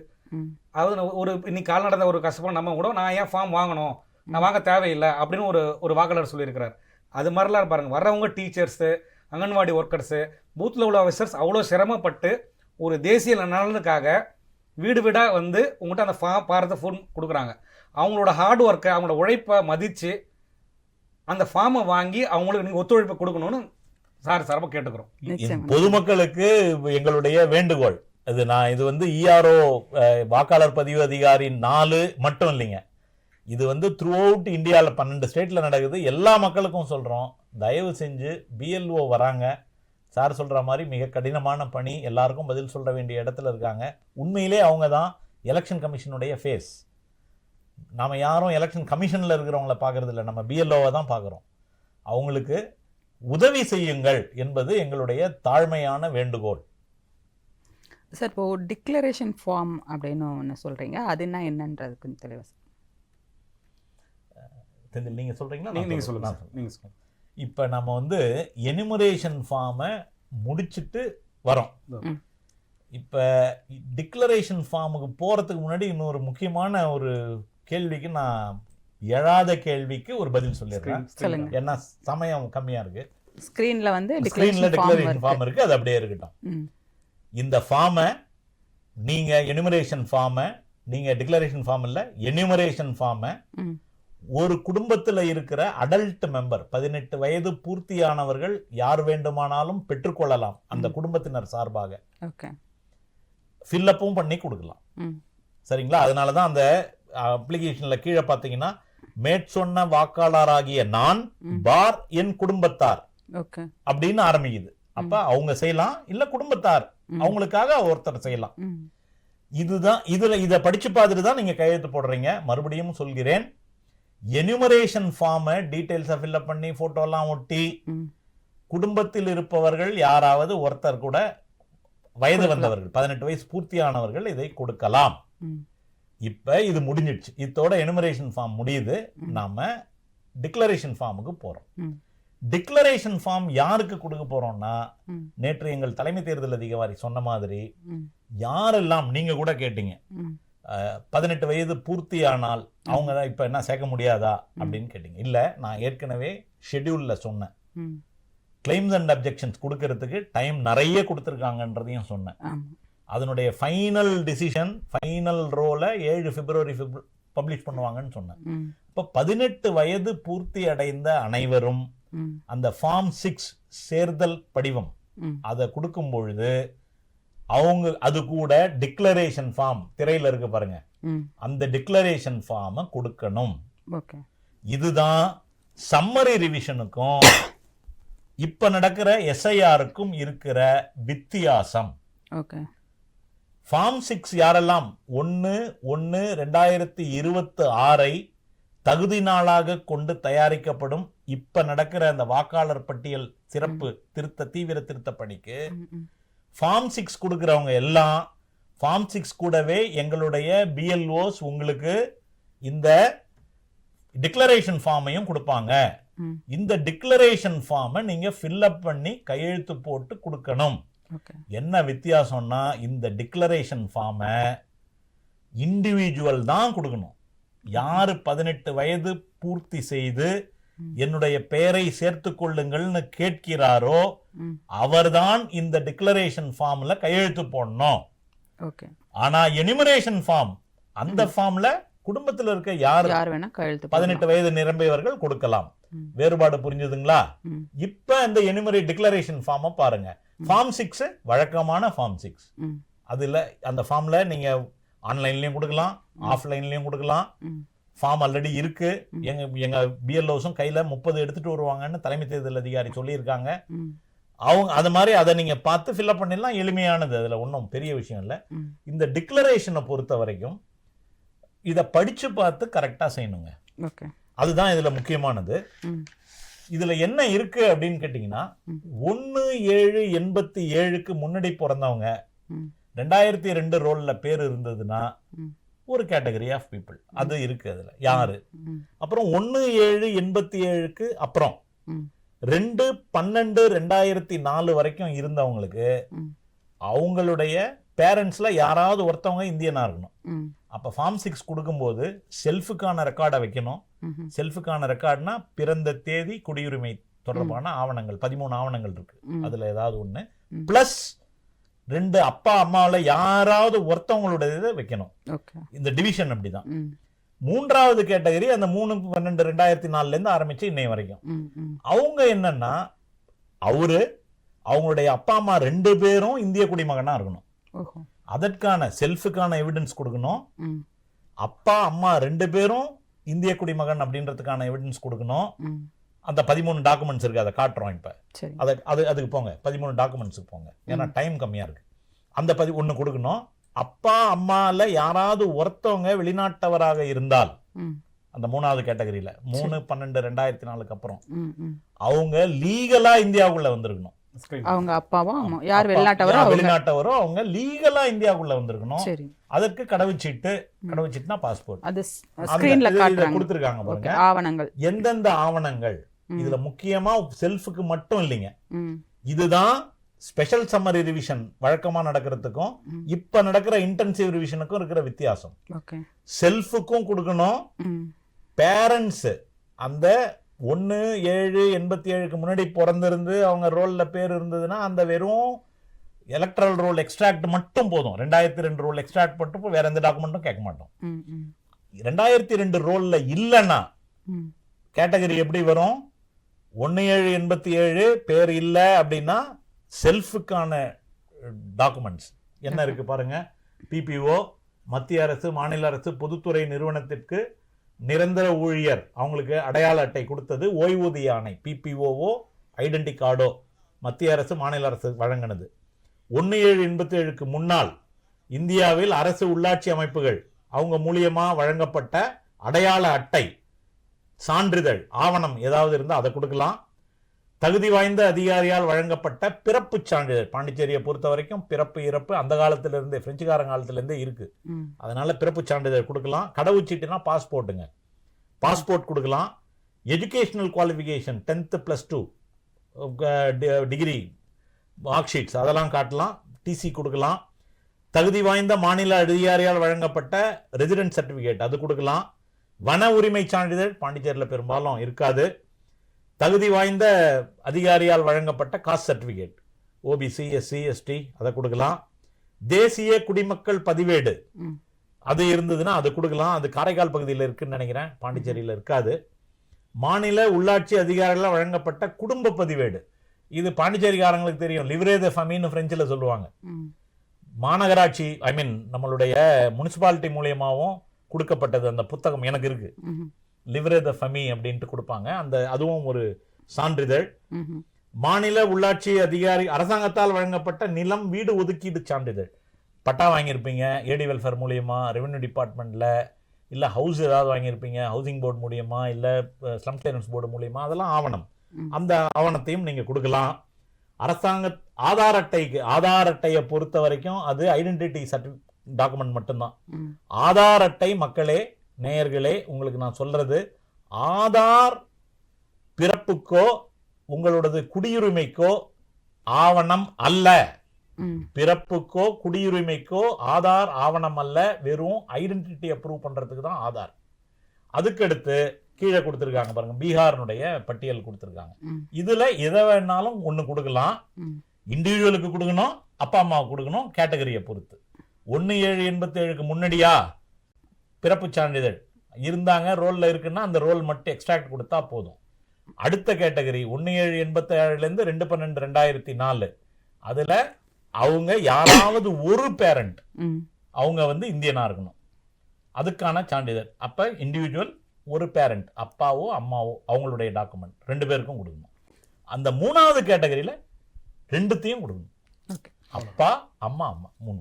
அதாவது ஒரு இன்னைக்கு கால் நடந்த ஒரு கஷ்டப்பட நம்ம கூட நான் ஏன் ஃபார்ம் வாங்கணும், நான் வாங்க தேவையில்லை அப்படின்னு ஒரு வாக்காளர் சொல்லியிருக்கிறார். அது மாதிரிலாம் பாருங்கள், வர்றவங்க டீச்சர்ஸு, அங்கன்வாடி ஒர்க்கர்ஸு, பூத்தில் உள்ள ஆஃபீஸர்ஸ் அவ்வளோ சிரமப்பட்டு ஒரு தேசிய நலனுக்காக வீடு வீடாக வந்து உங்கள்கிட்ட அந்த பாரத்தை ஃபோன் கொடுக்குறாங்க. அவங்களோட ஹார்ட் ஒர்க்கை, அவங்களோட உழைப்பை மதித்து அந்த ஃபார்மை வாங்கி அவங்களுக்கு நீங்கள் ஒத்துழைப்பை கொடுக்கணும்னு சார்பாக கேட்டுக்கிறோம். பொதுமக்களுக்கு எங்களுடைய வேண்டுகோள் இது வந்து இஆர்ஓ வாக்காளர் பதிவு அதிகாரி 4 மட்டும் இல்லைங்க. இது வந்து த்ரூ அவுட் இந்தியாவில் 12 ஸ்டேட்டில் நடக்குது. எல்லா மக்களுக்கும் சொல்கிறோம், தயவு செஞ்சு பிஎல்ஓ வராங்க. சார் சொல்கிற மாதிரி மிக கடினமான பணி, எல்லாருக்கும் பதில் சொல்ல வேண்டிய இடத்துல இருக்காங்க. உண்மையிலே அவங்க தான் எலெக்ஷன் கமிஷனுடைய ஃபேஸ். நாம் யாரும் எலெக்ஷன் கமிஷனில் இருக்கிறவங்கள பார்க்குறது இல்லை, நம்ம பிஎல்ஓவை தான் பார்க்குறோம். அவங்களுக்கு உதவி செய்யுங்கள் என்பது எங்களுடைய தாழ்மையான வேண்டுகோள். சார், இப்போ டிக்ளரேஷன் ஃபார்ம் அப்படின்னு ஒன்று சொல்கிறீங்க, அதுனா என்னன்றது கொஞ்சம் தெளிவாக நீங்கள் சொல்கிறீங்களா? நீங்கள் சொல்லுங்கள். இப்போ நம்ம வந்து எனிமரேஷன் ஃபார்மை முடிச்சுட்டு வரோம். இப்போ டிக்ளரேஷன் ஃபார்முக்கு போகிறதுக்கு முன்னாடி இன்னொரு முக்கியமான ஒரு கேள்விக்கு, நான் எழாத கேள்விக்கு ஒரு பதில் சொல்லிடுறேன். ஏன்னா சமயம் கம்மியாக இருக்குது. ஸ்க்ரீனில் வந்து டிக்ளரேஷன் ஃபார்ம் இருக்குது, அது அப்படியே இருக்கட்டும். இந்த ஃபார்மை நீங்கள் எனிமரேஷன் ஃபார்மை நீங்கள் டிக்ளரேஷன் ஃபார்ம் இல்லை, எனிமரேஷன் ஃபார்மை ஒரு குடும்பத்தில் இருக்கிற அடல்ட் மெம்பர், 18 வயது பூர்த்தியானவர்கள் யார் வேண்டுமானாலும் பெற்றுக்கொள்ளலாம். அந்த குடும்பத்தினர் சார்பாக ஃபில்லப்பும் பண்ணி கொடுக்கலாம். சரிங்களா? அதனால தான் அந்த அப்ளிகேஷன்ல கீழே பார்த்தீங்கன்னா, மேற்சொன்ன வாக்காளராகிய நான் பார் என் குடும்பத்தார் அப்படின்னு ஆரம்பிக்குது. அப்ப அவங்க செய்யலாம், இல்ல குடும்பத்தார் அவங்களுக்காக ஒருத்தர் செய்யலாம். இதுதான் இதை படிச்சு பார்த்துட்டு தான் நீங்க கையெழுத்து போடுறீங்க. மறுபடியும் சொல்கிறேன், எனுமரேஷன் ஃபார்மை டீடைல்ஸை ஃபில்அப் பண்ணி போட்டோலாம் ஒட்டி, குடும்பத்தில் இருப்பவர்கள் யாராவது ஒருத்தர் கூட வயது வந்தவர்கள் 18 வயசு பூர்த்தியானவர்கள் இதை கொடுக்கலாம். இப்ப இது முடிஞ்சிடுச்சு. இதோட எனுமரேஷன் ஃபார்ம் முடியுது. நாம டிக்ளரேஷன் ஃபார்முக்கு போறோம். டிக்ளரேஷன் ஃபார்ம் யாருக்கு கொடுக்க போறோம்னா, நேற்று எங்கள் தலைமை தேர்தல் அதிகாரி சொன்ன மாதிரி, யாரெல்லாம் நீங்க கூட கேட்டீங்க 18 வயது பூர்த்தியானால் அவங்க தான் இப்ப என்ன சேர்க்க முடியாதா அப்படின்னு கேட்டீங்க. இல்ல, நான் ஏற்கனவே ஷெட்யூல்ல சொன்னேன். கிளைம்ஸ் அண்ட் அப்ஜெக்ஷன்ஸ் கொடுக்கறதுக்கு டைம் நிறைய கொடுத்துருக்காங்கன்றதையும் சொன்னேன். அதனுடைய ஃபைனல் டிசிஷன், ஃபைனல் ரோலை 7 பிப்ரவரி பப்ளிஷ் பண்ணுவாங்கன்னு சொன்னேன். ம் இப்போ 18 வயது பூர்த்தி அடைந்த அனைவரும் ம் அந்த ஃபார்ம் 6 சேர்தல் படிவம் ம் அதை கொடுக்கும் பொழுது அவங்க அது கூட டிக்ளரேஷன் ஃபார்ம் திரையில இருக்கு பாருங்க, ம் அந்த டிக்ளரேஷன் ஃபார்மை கொடுக்கணும். ஓகே. இதுதான் சம்மரி ரிவிஷனுக்கும் இப்ப நடக்கிற எஸ்ஐஆருக்கும் இருக்கிற வித்தியாசம். ஓகே. ஃபார்ம் 6 யாரெல்லாம் 1/1/2026 தகுதி நாளாக கொண்டு தயாரிக்கப்படும் இப்ப நடக்கிற அந்த வாக்காளர் பட்டியல் சிறப்பு தீவிர திருத்த பணிக்கு ம் ம் ஃபார்ம் 6 கொடுக்குறவங்க எல்லாம் ஃபார்ம் 6 கூடவே எங்களுடைய பிஎல்ஓஸ் உங்களுக்கு இந்த டிக்ளரேஷன் ஃபார்மையும் கொடுப்பாங்க. ம் இந்த டிக்ளரேஷன் ஃபார்மை நீங்க ஃபில்அப் பண்ணி கையெழுத்து போட்டு கொடுக்கணும். ஓகே. என்ன வித்தியாசம்னா இந்த டிக்ளரேஷன் ஃபார்மை இண்டிவிஜுவல் தான் கொடுக்கணும். யாரு 18 வயது பூர்த்தி செய்து என்னுடைய பெயரை சேர்த்து கொள்ளுங்கள்னு கேட்கிறாரோ ம் அவர்தான் இந்த டிக்ளரேஷன் ஃபார்ம்ல கையெழுத்து போடணும். ஓகே. ஆனா எனிமரேஷன் ஃபார்ம் அந்த ஃபார்ம்ல குடும்பத்துல இருக்க யார் யார் வேணா கையெழுத்து 18 வயது நிரம்பியவர்கள் கொடுக்கலாம். ம். வேறுபாடு புரிஞ்சுதுங்களா? ம் இப்ப இந்த டிக்ளரேஷன் ஃபார்மை பாருங்க. ஃபார்ம் 6 வழக்கமான ஃபார்ம் 6. ம் அதுல அந்த ஃபார்ம்ல நீங்க ஆன்லைன்லயும் கொடுக்கலாம், ஆஃப்லைன்லயும் கொடுக்கலாம். ம் ஃபார்ம் ஆல்ரெடி இருக்கு. எங்க பிஎல்ஓஸும் கையில 30 எடுத்துட்டு வருவாங்கன்னு தலைமை தேர்தல் அதிகாரி சொல்லியிருக்காங்க. ம் அவங்க அது மாதிரி அதை நீங்க பார்த்து ஃபில்அப் பண்ணிடலாம். எளிமையானது, அதுல ஒன்றும் பெரிய விஷயம் இல்லை. ம் இந்த டிக்ளரேஷனை பொறுத்த வரைக்கும் இதை படிச்சு பார்த்து கரெக்டா செய்யணுங்க. ஓகே. அதுதான் இதுல முக்கியமானது. ம் இதுல என்ன இருக்கு அப்படின்னு கேட்டீங்கன்னா, ம். 1/7/87க்கு முன்னாடி பிறந்தவங்க ம் 2002 ரோல்ல பேர் இருந்ததுன்னா ம் ஒரு கேட்டகரி ஆஃப் பீப்புள் அது இருக்கு. அதுல யாரு ம் அப்புறம் 1/7/87க்கு அப்புறம் ம் 2/12/2004 வரைக்கும் இருந்தவங்களுக்கு ம் அவங்களுடைய பேரண்ட்ஸ்ல யாராவது ஒருத்தவங்க இந்தியனா இருக்கணும். ம் அப்ப ஃபார்ம் 6 கொடுக்கும்போது செல்ஃபுக்கான ரெக்கார்டை வைக்கணும். ம் செல்ஃபுக்கான ரெக்கார்ட்னா பிறந்த தேதி, குடியுரிமை தொடர்பான ஆவணங்கள் 13 ஆவணங்கள் இருக்கு. ம். அதுல ஏதாவது ஒண்ணு ம். பிளஸ் 2 அப்பா அம்மாவில் யாராவது ஒருத்தவங்களோட இதை வைக்கணும். ஓகே. இந்த டிவிஷன் அப்படிதான். ம் மூன்றாவது கேட்டகரி அந்த 3/12/2004 இருந்து ஆரம்பிச்சு இன்னை வரைக்கும் ம் ம் அவங்க என்னன்னா அவங்களுடைய அப்பா அம்மா 2 பேரும் இந்திய குடிமகனா இருக்கணும். ஓஹோ. அதற்கான செல்ஃபுக்கான எவிடன்ஸ் கொடுக்கணும். ம் அப்பா அம்மா 2 பேரும் இந்திய குடிமகன் அப்படின்றதுக்கான எவிடன்ஸ் கொடுக்கணும். ம் அந்த 13 டாக்குமெண்ட்ஸ் இருக்கு, அதை காட்டுறோம் இப்ப. சரி. அதுக்கு போங்க, 13 டாக்குமெண்ட்ஸுக்கு போங்க, ஏன்னா டைம் கம்மியா இருக்கு. அந்த 11 கொடுக்கணும். அப்பா அம்மால யாராவது ஒருத்தவங்க வெளிநாட்டவராக இருந்தால் ம் அந்த 3வது கேட்டகரியில 3/12/2004க்கு அப்புறம் ம் ம் அவங்க லீகலா இந்தியாவுக்குள்ள வந்திருக்கணும். அவங்க அப்பாவும் அம்மா யார் வெளிநாட்டவரோ அவங்க. வெளிநாட்டவரோ அவங்க லீகலா இந்தியாவுக்குள்ள வந்திருக்கணும். சரி. அதற்கு கடவுச்சீட்டுனா பாஸ்போர்ட். அது ஸ்கிரீன்ல காட்டுறாங்க. கொடுத்திருக்காங்க ஓகே. பாருங்க. ஆவணங்கள் எந்தெந்த ஆவணங்கள் இதுல முக்கியமா செல்ஃபுக்கு மட்டும் இல்லைங்க. ம் இதுதான் ஸ்பெஷல் சம்மரி ரிவிஷன் வழக்கமா நடக்கிறதுக்கும் இப்ப நடக்கிற இன்டென்சிவ் ரிவிஷனுக்கும் இருக்கிற வித்தியாசம். ஓகே. செல்ஃபுக்கும் கொடுக்கணும். ம் பேரண்ட்ஸ் அந்த 1/7/87க்கு முன்னாடி பிறந்திருந்து அவங்க ரோல்ல பேர் இருந்ததுன்னா அந்த வெறும் எலக்ட்ரல் ரோல் எக்ஸ்ட்ராக்ட் மட்டும் போதும். 2002 ரோல் எக்ஸ்ட்ராக்ட் மட்டும், வேற எந்த டாக்குமெண்ட்டும் கேட்க மாட்டோம். ம் ம் 2002 ரோல்ல இல்லைன்னா ம் கேட்டகரி எப்படி வரும்? 1/7/87 பேர் இல்லை அப்படின்னா செல்ஃபுக்கான டாக்குமெண்ட்ஸ் என்ன இருக்கு பாருங்க. பிபிஓ, மத்திய அரசு, மாநில அரசு, பொதுத்துறை நிறுவனத்திற்கு நிரந்தர ஊழியர் அவங்களுக்கு அடையாள அட்டை கொடுத்தது, ஓய்வூதிய ஆணை பிபிஓஓ, ஐடென்டி கார்டோ மத்திய அரசு மாநில அரசு வழங்கினது. 1/7/87க்கு முன்னால் இந்தியாவில் அரசு உள்ளாட்சி அமைப்புகள் அவங்க மூலியமா வழங்கப்பட்ட அடையாள அட்டை, சான்றிதழ், ஆவணம் ஏதாவது இருந்தால் அதை கொடுக்கலாம். தகுதி வாய்ந்த அதிகாரியால் வழங்கப்பட்ட பிறப்பு சான்றிதழ், பாண்டிச்சேரியை பொறுத்த வரைக்கும் பிறப்பு இறப்பு அந்த காலத்திலிருந்தே பிரெஞ்சுக்காரன் காலத்திலிருந்தே இருக்கு. அதனால பிறப்பு சான்றிதழ் கொடுக்கலாம். கடவுச்சீட்டுனா பாஸ்போர்ட்டுங்க, பாஸ்போர்ட் கொடுக்கலாம். Educational qualification 10th +2 degree mark sheets அதெல்லாம் காட்டலாம். டிசி கொடுக்கலாம். தகுதி வாய்ந்த மாநில அதிகாரியால் வழங்கப்பட்ட ரெசிடென்ட் சர்டிபிகேட் அது கொடுக்கலாம். வன உரிமை சான்றிதழ் பாண்டிச்சேரியில் பெரும்பாலும் இருக்காது. தகுதி வாய்ந்த அதிகாரியால் வழங்கப்பட்ட caste certificate OBC, SC, ST அதை கொடுக்கலாம். தேசிய குடிமக்கள் பதிவேடு அது இருந்ததுன்னா அது கொடுக்கலாம். அது காரைக்கால் பகுதியில் இருக்குன்னு நினைக்கிறேன், பாண்டிச்சேரியில் இருக்காது. மாநில உள்ளாட்சி அதிகாரிகளால் வழங்கப்பட்ட குடும்ப பதிவேடு, இது பாண்டிச்சேரிக்காரங்களுக்கு தெரியும், லிவ்ரே த ஃபமின்னு பிரெஞ்சில் சொல்லுவாங்க. மாநகராட்சி நம்மளுடைய முனிசிபாலிட்டி மூலியமாகவும் கொடுக்கப்பட்டது அந்த புத்தகம் எனக்கு இருக்கு, லிவ்ரே த ஃபமி அப்படின்ட்டு கொடுப்பாங்க. அதுவும் ஒரு சான்றிதழ். மாநில உள்ளாட்சி அதிகாரி அரசாங்கத்தால் வழங்கப்பட்ட நிலம் வீடு ஒதுக்கீடு சான்றிதழ், பட்டா வாங்கியிருப்பீங்க ஏடி வெல்ஃபேர் மூலியமா, ரெவென்யூ டிபார்ட்மெண்ட்ல, இல்லை ஹவுஸ் ஏதாவது வாங்கியிருப்பீங்க ஹவுசிங் போர்டு மூலியமா, இல்லை ஸ்லம் கிளியரன்ஸ் போர்டு மூலியமா, அதெல்லாம் ஆவணம். அந்த ஆவணத்தையும் நீங்க கொடுக்கலாம். அரசாங்க ஆதார் அட்டையை பொறுத்த வரைக்கும் அது ஐடென்டிட்டி டாக்குமெண்ட் மட்டும்தான். ஆதார் அட்டை மக்களே, நேயர்களே, உங்களுக்கு நான் சொல்றது, ஆதார் பிறப்புக்கோ உங்களோடது குடியுரிமைக்கோ ஆவணம் அல்ல. பிறப்புக்கோ குடியுரிமைக்கோ ஆதார் ஆவணம் அல்ல, வெறும் ஐடென்டிட்டியை ப்ரூவ் பண்றதுக்கு தான் ஆதார். அதுக்கடுத்து கீழே கொடுத்துருக்காங்க பாருங்க, பீகாரினுடைய பட்டியல் கொடுத்துருக்காங்க. இதுல எதை வேணாலும் ஒண்ணு கொடுக்கலாம். இண்டிவிஜுவலுக்கு கொடுக்கணும், அப்பா அம்மாவுக்கு கொடுக்கணும், கேட்டகரியை பொறுத்து. 1787க்கு முன்னாடியா பிறப்பு சான்றிதழ் இருந்தாங்க, ரோல்ல இருக்குன்னா அந்த ரோல் மட்டும் எக்ஸ்ட்ராக்ட் கொடுத்தா போதும். அடுத்த கேட்டகரி 1787லேருந்து 2/12/2004, அதுல அவங்க யாராவது ஒரு பேரண்ட் அவங்க இந்தியனா இருக்கணும், அதுக்கான சான்றிதழ். அப்ப இண்டிவிஜுவல் ஒரு பேரண்ட், அப்பாவோ அம்மாவோ, அவங்களுடைய டாக்குமெண்ட் 2 பேருக்கும் கொடுக்கணும். அந்த 3வது கேட்டகரியில 2த்தையும் கொடுக்கணும், அப்பா அம்மா 3.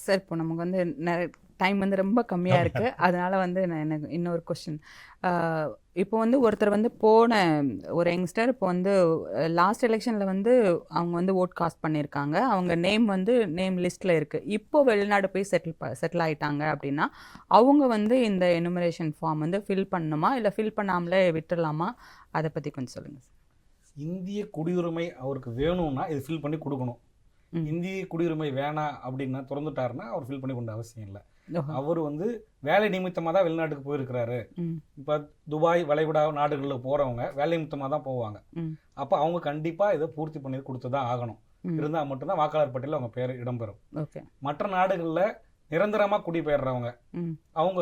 சார், இப்போ நமக்கு டைம் ரொம்ப கம்மியாக இருக்குது, அதனால் எனக்கு இன்னொரு கொஸ்டின். இப்போ ஒருத்தர் போன ஒரு யங்ஸ்டர் இப்போ லாஸ்ட் எலெக்ஷனில் அவங்க ஓட் காஸ்ட் பண்ணியிருக்காங்க, அவங்க நேம் லிஸ்ட்டில் இருக்குது. இப்போ வெளிநாடு போய் செட்டில் ஆகிட்டாங்க அப்படின்னா அவங்க இந்த எனுமரேஷன் ஃபார்ம் ஃபில் பண்ணணுமா, இல்லை ஃபில் பண்ணாமலே விட்டுடலாமா? அதை பற்றி கொஞ்சம் சொல்லுங்கள் சார். இந்திய குடியுரிமை அவருக்கு வேணும்னா இது ஃபில் பண்ணி கொடுக்கணும். இந்திய குடியுரிமை வேணாம் அப்படின்னா திறந்துட்டாருன்னா அவர் ஃபில் பண்ணி கொண்ட அவசியம் இல்லை. அவர் வேலை நிமித்தமாக தான் வெளிநாட்டுக்கு போயிருக்கிறாரு. இப்போ துபாய் வளைகுடா நாடுகளில் போகிறவங்க வேலை நிமித்தமாக தான் போவாங்க. அப்போ அவங்க கண்டிப்பாக இதை பூர்த்தி பண்ணி கொடுத்து தான் ஆகணும். இருந்தால் மட்டும்தான் வாக்காளர் பட்டியலில் அவங்க பேர் இடம்பெறும். மற்ற நாடுகளில் நிரந்தரமாக குடிபெயர்றவங்க அவங்க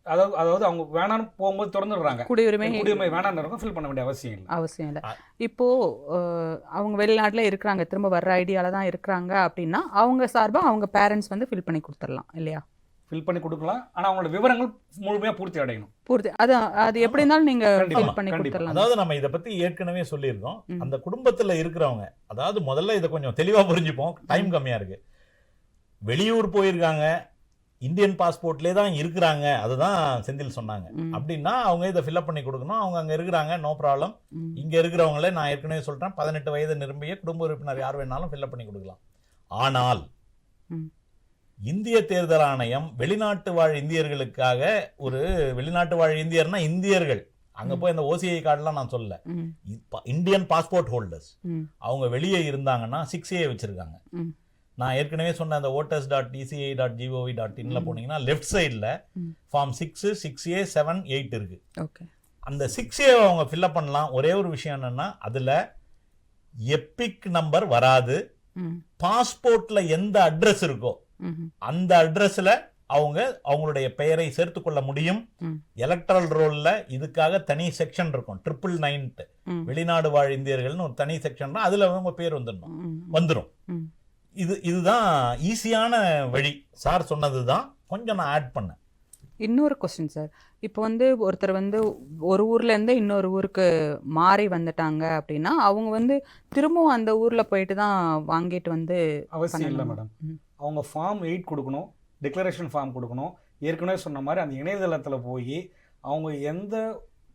அதாவது அவங்க வேணான்னு போகும்போது திறந்துடுறாங்க, குடியுரிமை வேணான்னு ஃபில் பண்ண வேண்டிய அவசியம் இல்லை. இப்போ அவங்க வெளிநாட்டில் இருக்கிறாங்க, திரும்ப வர்ற ஐடியால தான் இருக்கிறாங்க அப்படின்னா அவங்க சார்பாக அவங்க பேரண்ட்ஸ் ஃபில் பண்ணி கொடுத்துடலாம் இல்லையா? ஃபில் பண்ணி கொடுக்கலாம், ஆனால் அவங்களோட விவரங்கள் முழுமையாக பூர்த்தி அடையணும். அது எப்படி இருந்தாலும் நீங்க ஃபில் பண்ணி கொடுத்துடலாம். அதாவது நம்ம இதை பத்தி ஏற்கனவே சொல்லியிருக்கோம். அந்த குடும்பத்தில் இருக்கிறவங்க, அதாவது முதல்ல இதை கொஞ்சம் தெளிவாக புரிஞ்சுப்போம், டைம் கம்மியாக இருக்கு. வெளியூர் போயிருக்காங்க, இந்தியன் பாஸ்போர்ட்லேயே தான் இருக்கிறாங்க, அதுதான் செந்தில் சொன்னாங்க அப்படின்னா அவங்க இதை ஃபில்அப் பண்ணி கொடுக்கணும். அவங்க அங்கே இருக்கிறாங்க, நோ ப்ராப்ளம். இங்கே இருக்கிறவங்களே நான் ஏற்கனவே சொல்கிறேன், 18 வயது நிரம்பிய குடும்ப உறுப்பினர் யார் வேணாலும் ஃபில்அப் பண்ணி கொடுக்கலாம். ஆனால் இந்திய தேர்தல் ஆணையம் வெளிநாட்டு வாழ் இந்தியர்களுக்காக ஒரு வெளிநாட்டு வாழ் இந்தியர்னா இந்தியர்கள் அங்கே போய் அந்த OCI கார்டெலாம் நான் சொல்லல, இந்தியன் பாஸ்போர்ட் ஹோல்டர்ஸ் அவங்க வெளியே இருந்தாங்கன்னா 6A வச்சுருக்காங்க. நான் ஏற்கனவே சொன்ன அந்த voters.eci.gov.inல போனீங்கன்னா லெஃப்ட் சைடில் ஃபார்ம் 6, 6A, 7, 8 இருக்கு. அந்த 6A அவங்க ஃபில்அப் பண்ணலாம். ஒரே ஒரு விஷயம் என்னன்னா, அதில் எபிக் நம்பர் வராது. பாஸ்போர்ட்ல எந்த அட்ரஸ் இருக்கோ அந்த அட்ரஸ்ல அவங்களுடைய பெயரை சேர்த்து கொள்ள முடியும். எலக்ட்ரல் ரோல்ல இதுக்காக தனி செக்ஷன் இருக்கும், 999 வெளிநாடு வாழ் இந்தியர்கள்னு ஒரு தனி செக்ஷன், அதுல உங்க பேர் வந்துடும். இதுதான் ஈஸியான வழி. சார் சொன்னதுதான் கொஞ்சம் நான் ஆட் பண்ணேன். இன்னொரு கொஸ்டின் சார், இப்போ ஒருத்தர் ஒரு ஊர்லேருந்து இன்னொரு ஊருக்கு மாறி வந்துட்டாங்க அப்படின்னா அவங்க திரும்பவும் அந்த ஊரில் போயிட்டு தான் வாங்கிட்டு அவசியம் இல்லை மேடம். அவங்க ஃபார்ம் 8 கொடுக்கணும், டிக்ளரேஷன் ஃபார்ம் கொடுக்கணும். ஏற்கனவே சொன்ன மாதிரி அந்த இணையதளத்தில் போய் அவங்க எந்த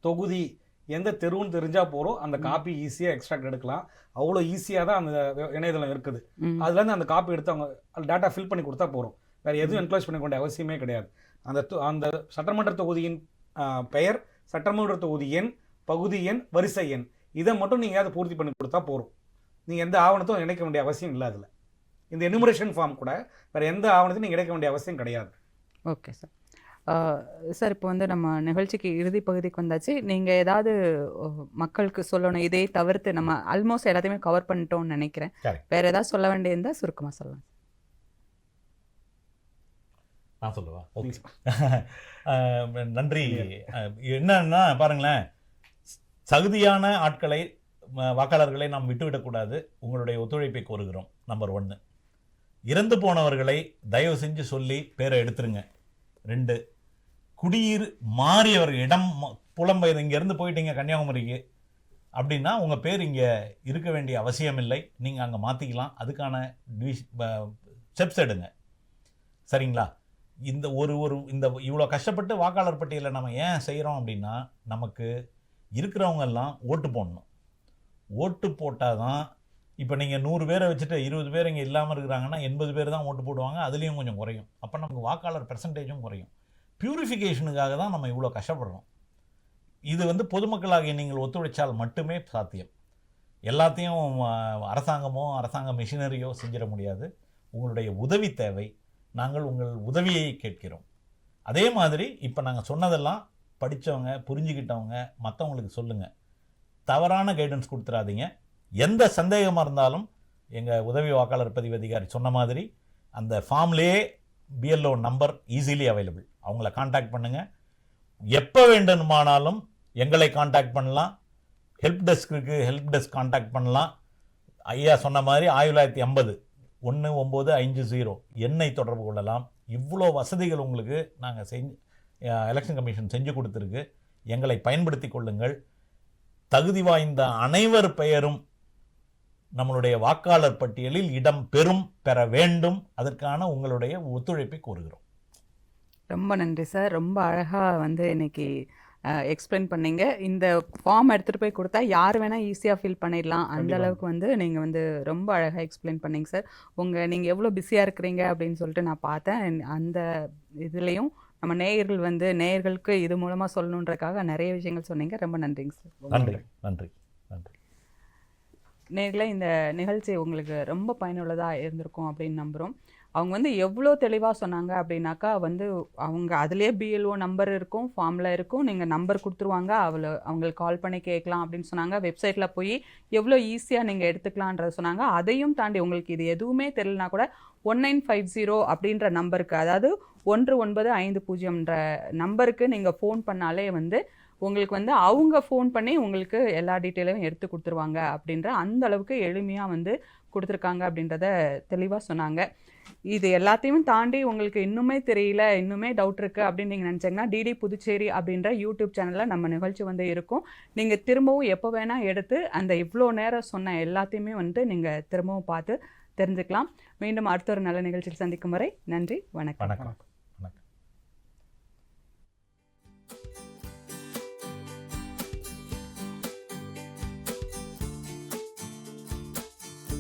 தொகுதி எந்த தெருவுன்னு தெரிஞ்சால் போகிறோம் அந்த காப்பி ஈஸியாக எக்ஸ்ட்ராக்ட் எடுக்கலாம். அவ்வளோ ஈஸியாக தான் அந்த இணையதளம் இருக்குது. அதுலேருந்து அந்த காப்பி எடுத்து அவங்க டேட்டா ஃபில் பண்ணி கொடுத்தா போகிறோம். வேறு எதுவும் என்க்ளோஸ் பண்ண வேண்டிய அவசியமே கிடையாது. அந்த சட்டமன்ற தொகுதியின் பெயர், சட்டமன்ற தொகுதி எண், பகுதி எண், வரிசை எண், இதை மட்டும் நீங்கள் அதை பூர்த்தி பண்ணி கொடுத்தா போகிறோம். நீங்கள் எந்த ஆவணத்தையும் இணைக்க வேண்டிய அவசியம் இல்லை. அதில் இந்த எனுமரேஷன் ஃபார்ம் கூட வேறு எந்த ஆவணத்தையும் நீங்கள் இணைக்க வேண்டிய அவசியம் கிடையாது. Okay sir. சார், இப்போ நம்ம நிகழ்ச்சிக்கு இறுதி பகுதிக்கு வந்தாச்சு. நீங்கள் ஏதாவது மக்களுக்கு சொல்லணும், இதை தவிர்த்து நம்ம ஆல்மோஸ்ட் எல்லாத்தையுமே கவர் பண்ணிட்டோம்னு நினைக்கிறேன். வேறு ஏதாவது சொல்ல வேண்டியிருந்தால் சுருக்கமாக சொல்லலாம். நான் சொல்லவா? ஓகே. நன்றி. என்னன்னா பாருங்களேன், தகுதியான ஆட்களை வாக்காளர்களை நாம் விட்டுவிடக்கூடாது. உங்களுடைய ஒத்துழைப்பை கோருகிறோம். நம்பர் 1. இறந்து போனவர்களை தயவு செஞ்சு சொல்லி பேரை எடுத்துருங்க. 2, குடியிரு மாறியவர்கள், இடம் புலம்பெயர், இங்கேருந்து போயிட்டீங்க கன்னியாகுமரிக்கு அப்படின்னா உங்கள் பேர் இங்கே இருக்க வேண்டிய அவசியம் இல்லை, நீங்கள் அங்கே மாற்றிக்கலாம். அதுக்கான ஸ்டெப்ஸ் எடுங்க. சரிங்களா? இந்த இந்த இவ்வளோ கஷ்டப்பட்டு வாக்காளர் பட்டியலை நம்ம ஏன் செய்கிறோம் அப்படின்னா, நமக்கு இருக்கிறவங்கெல்லாம் ஓட்டு போடணும். ஓட்டு போட்டால் தான், இப்போ நீங்கள் 100 பேரை வச்சுட்டு 20 பேர் இங்கே இல்லாமல் இருக்கிறாங்கன்னா 80 பேர் தான் ஓட்டு போடுவாங்க. அதுலேயும் கொஞ்சம் குறையும். அப்போ நமக்கு வாக்காளர் பெர்சன்டேஜும் குறையும். பியூரிஃபிகேஷனுக்காக தான் நம்ம இவ்வளோ கஷ்டப்படுறோம். இது பொதுமக்களாகிய நீங்கள் ஒத்துழைச்சால் மட்டுமே சாத்தியம். எல்லாத்தையும் அரசாங்கமோ அரசாங்க மிஷினரியோ செஞ்சிட முடியாது. உங்களுடைய உதவி தேவை. நாங்கள் உங்கள் உதவியை கேட்கிறோம். அதே மாதிரி இப்போ நாங்கள் சொன்னதெல்லாம் படித்தவங்க, புரிஞ்சுக்கிட்டவங்க மற்றவங்களுக்கு சொல்லுங்கள். தவறான கைடன்ஸ் கொடுத்துடாதீங்க. எந்த சந்தேகமாக இருந்தாலும் எங்கள் உதவி வாக்காளர் பதிவு அதிகாரி சொன்ன மாதிரி அந்த ஃபார்ம்லேயே பிஎல்ஓ நம்பர் ஈஸிலி அவைலபிள். அவங்கள காண்டாக்ட் பண்ணுங்கள். எப்போ வேண்டுமானாலும் எங்களை காண்டாக்ட் பண்ணலாம். ஹெல்ப் டெஸ்க்கு ஹெல்ப் டெஸ்க் காண்டாக்ட் பண்ணலாம். ஐயா சொன்ன மாதிரி 1950 1950 எண்ணை தொடர்பு கொள்ளலாம். இவ்வளோ வசதிகள் உங்களுக்கு நாங்கள் எலெக்ஷன் கமிஷன் செஞ்சு கொடுத்துருக்கு. எங்களை பயன்படுத்தி கொள்ளுங்கள். தகுதி வாய்ந்த அனைவர் பெயரும் நம்மளுடைய வாக்காளர் பட்டியலில் இடம் பெற வேண்டும். அதற்கான உங்களுடைய ஒத்துழைப்பை கோருகிறோம். ரொம்ப நன்றி சார். ரொம்ப அழகாக இன்னைக்கு எக்ஸ்பிளைன் பண்ணீங்க. இந்த ஃபார்ம் எடுத்துகிட்டு போய் கொடுத்தா யார் வேணால் ஈஸியாக ஃபில் பண்ணிடலாம். அந்த அளவுக்கு நீங்கள் ரொம்ப அழகாக எக்ஸ்பிளைன் பண்ணீங்க சார். நீங்கள் எவ்வளோ பிஸியாக இருக்கிறீங்க அப்படின்னு சொல்லிட்டு நான் பார்த்தேன். அந்த இதுலேயும் நம்ம நேயர்களுக்கு இது மூலமாக சொல்லணுன்றக்காக நிறைய விஷயங்கள் சொன்னீங்க. ரொம்ப நன்றிங்க சார். நன்றி நன்றி நன்றி. நேயர்களே, இந்த நிகழ்ச்சி உங்களுக்கு ரொம்ப பயனுள்ளதாக இருந்திருக்கும் அப்படின்னு நம்புகிறோம். அவங்க எவ்வளோ தெளிவாக சொன்னாங்க அப்படின்னாக்கா அவங்க அதுலேயே பிஎல்ஓ நம்பர் இருக்கும், ஃபார்மில் இருக்கும், நீங்கள் நம்பர் கொடுத்துருவாங்க, அவங்களுக்கு கால் பண்ணி கேட்கலாம் அப்படின்னு சொன்னாங்க. வெப்சைட்டில் போய் எவ்வளோ ஈஸியாக நீங்கள் எடுத்துக்கலான்றத சொன்னாங்க. அதையும் தாண்டி உங்களுக்கு இது எதுவுமே தெரியலனா கூட 1950 அப்படின்ற நம்பருக்கு, அதாவது 1950ன்ற நம்பருக்கு நீங்கள் ஃபோன் பண்ணாலே உங்களுக்கு அவங்க ஃபோன் பண்ணி உங்களுக்கு எல்லா டீட்டெயிலையும் எடுத்து கொடுத்துருவாங்க. அப்படின்ற அந்த அளவுக்கு எளிமையாக கொடுத்துருக்காங்க அப்படின்றத தெளிவாக சொன்னாங்க. இது எல்லாத்தையும் தாண்டி உங்களுக்கு இன்னுமே தெரியல, இன்னுமே டவுட் இருக்குது அப்படின்னு நீங்கள் நினச்சிங்கன்னா டிடி புதுச்சேரி அப்படின்ற யூடியூப் சேனலில் நம்ம நிகழ்ச்சி இருக்கும். நீங்கள் திரும்பவும் எப்போ வேணால் எடுத்து அந்த இவ்வளோ நேரம் சொன்ன எல்லாத்தையுமே நீங்கள் திரும்பவும் பார்த்து தெரிஞ்சுக்கலாம். மீண்டும் அடுத்த ஒரு நல்ல நிகழ்ச்சியில் சந்திக்கும் வரை நன்றி, வணக்கம்.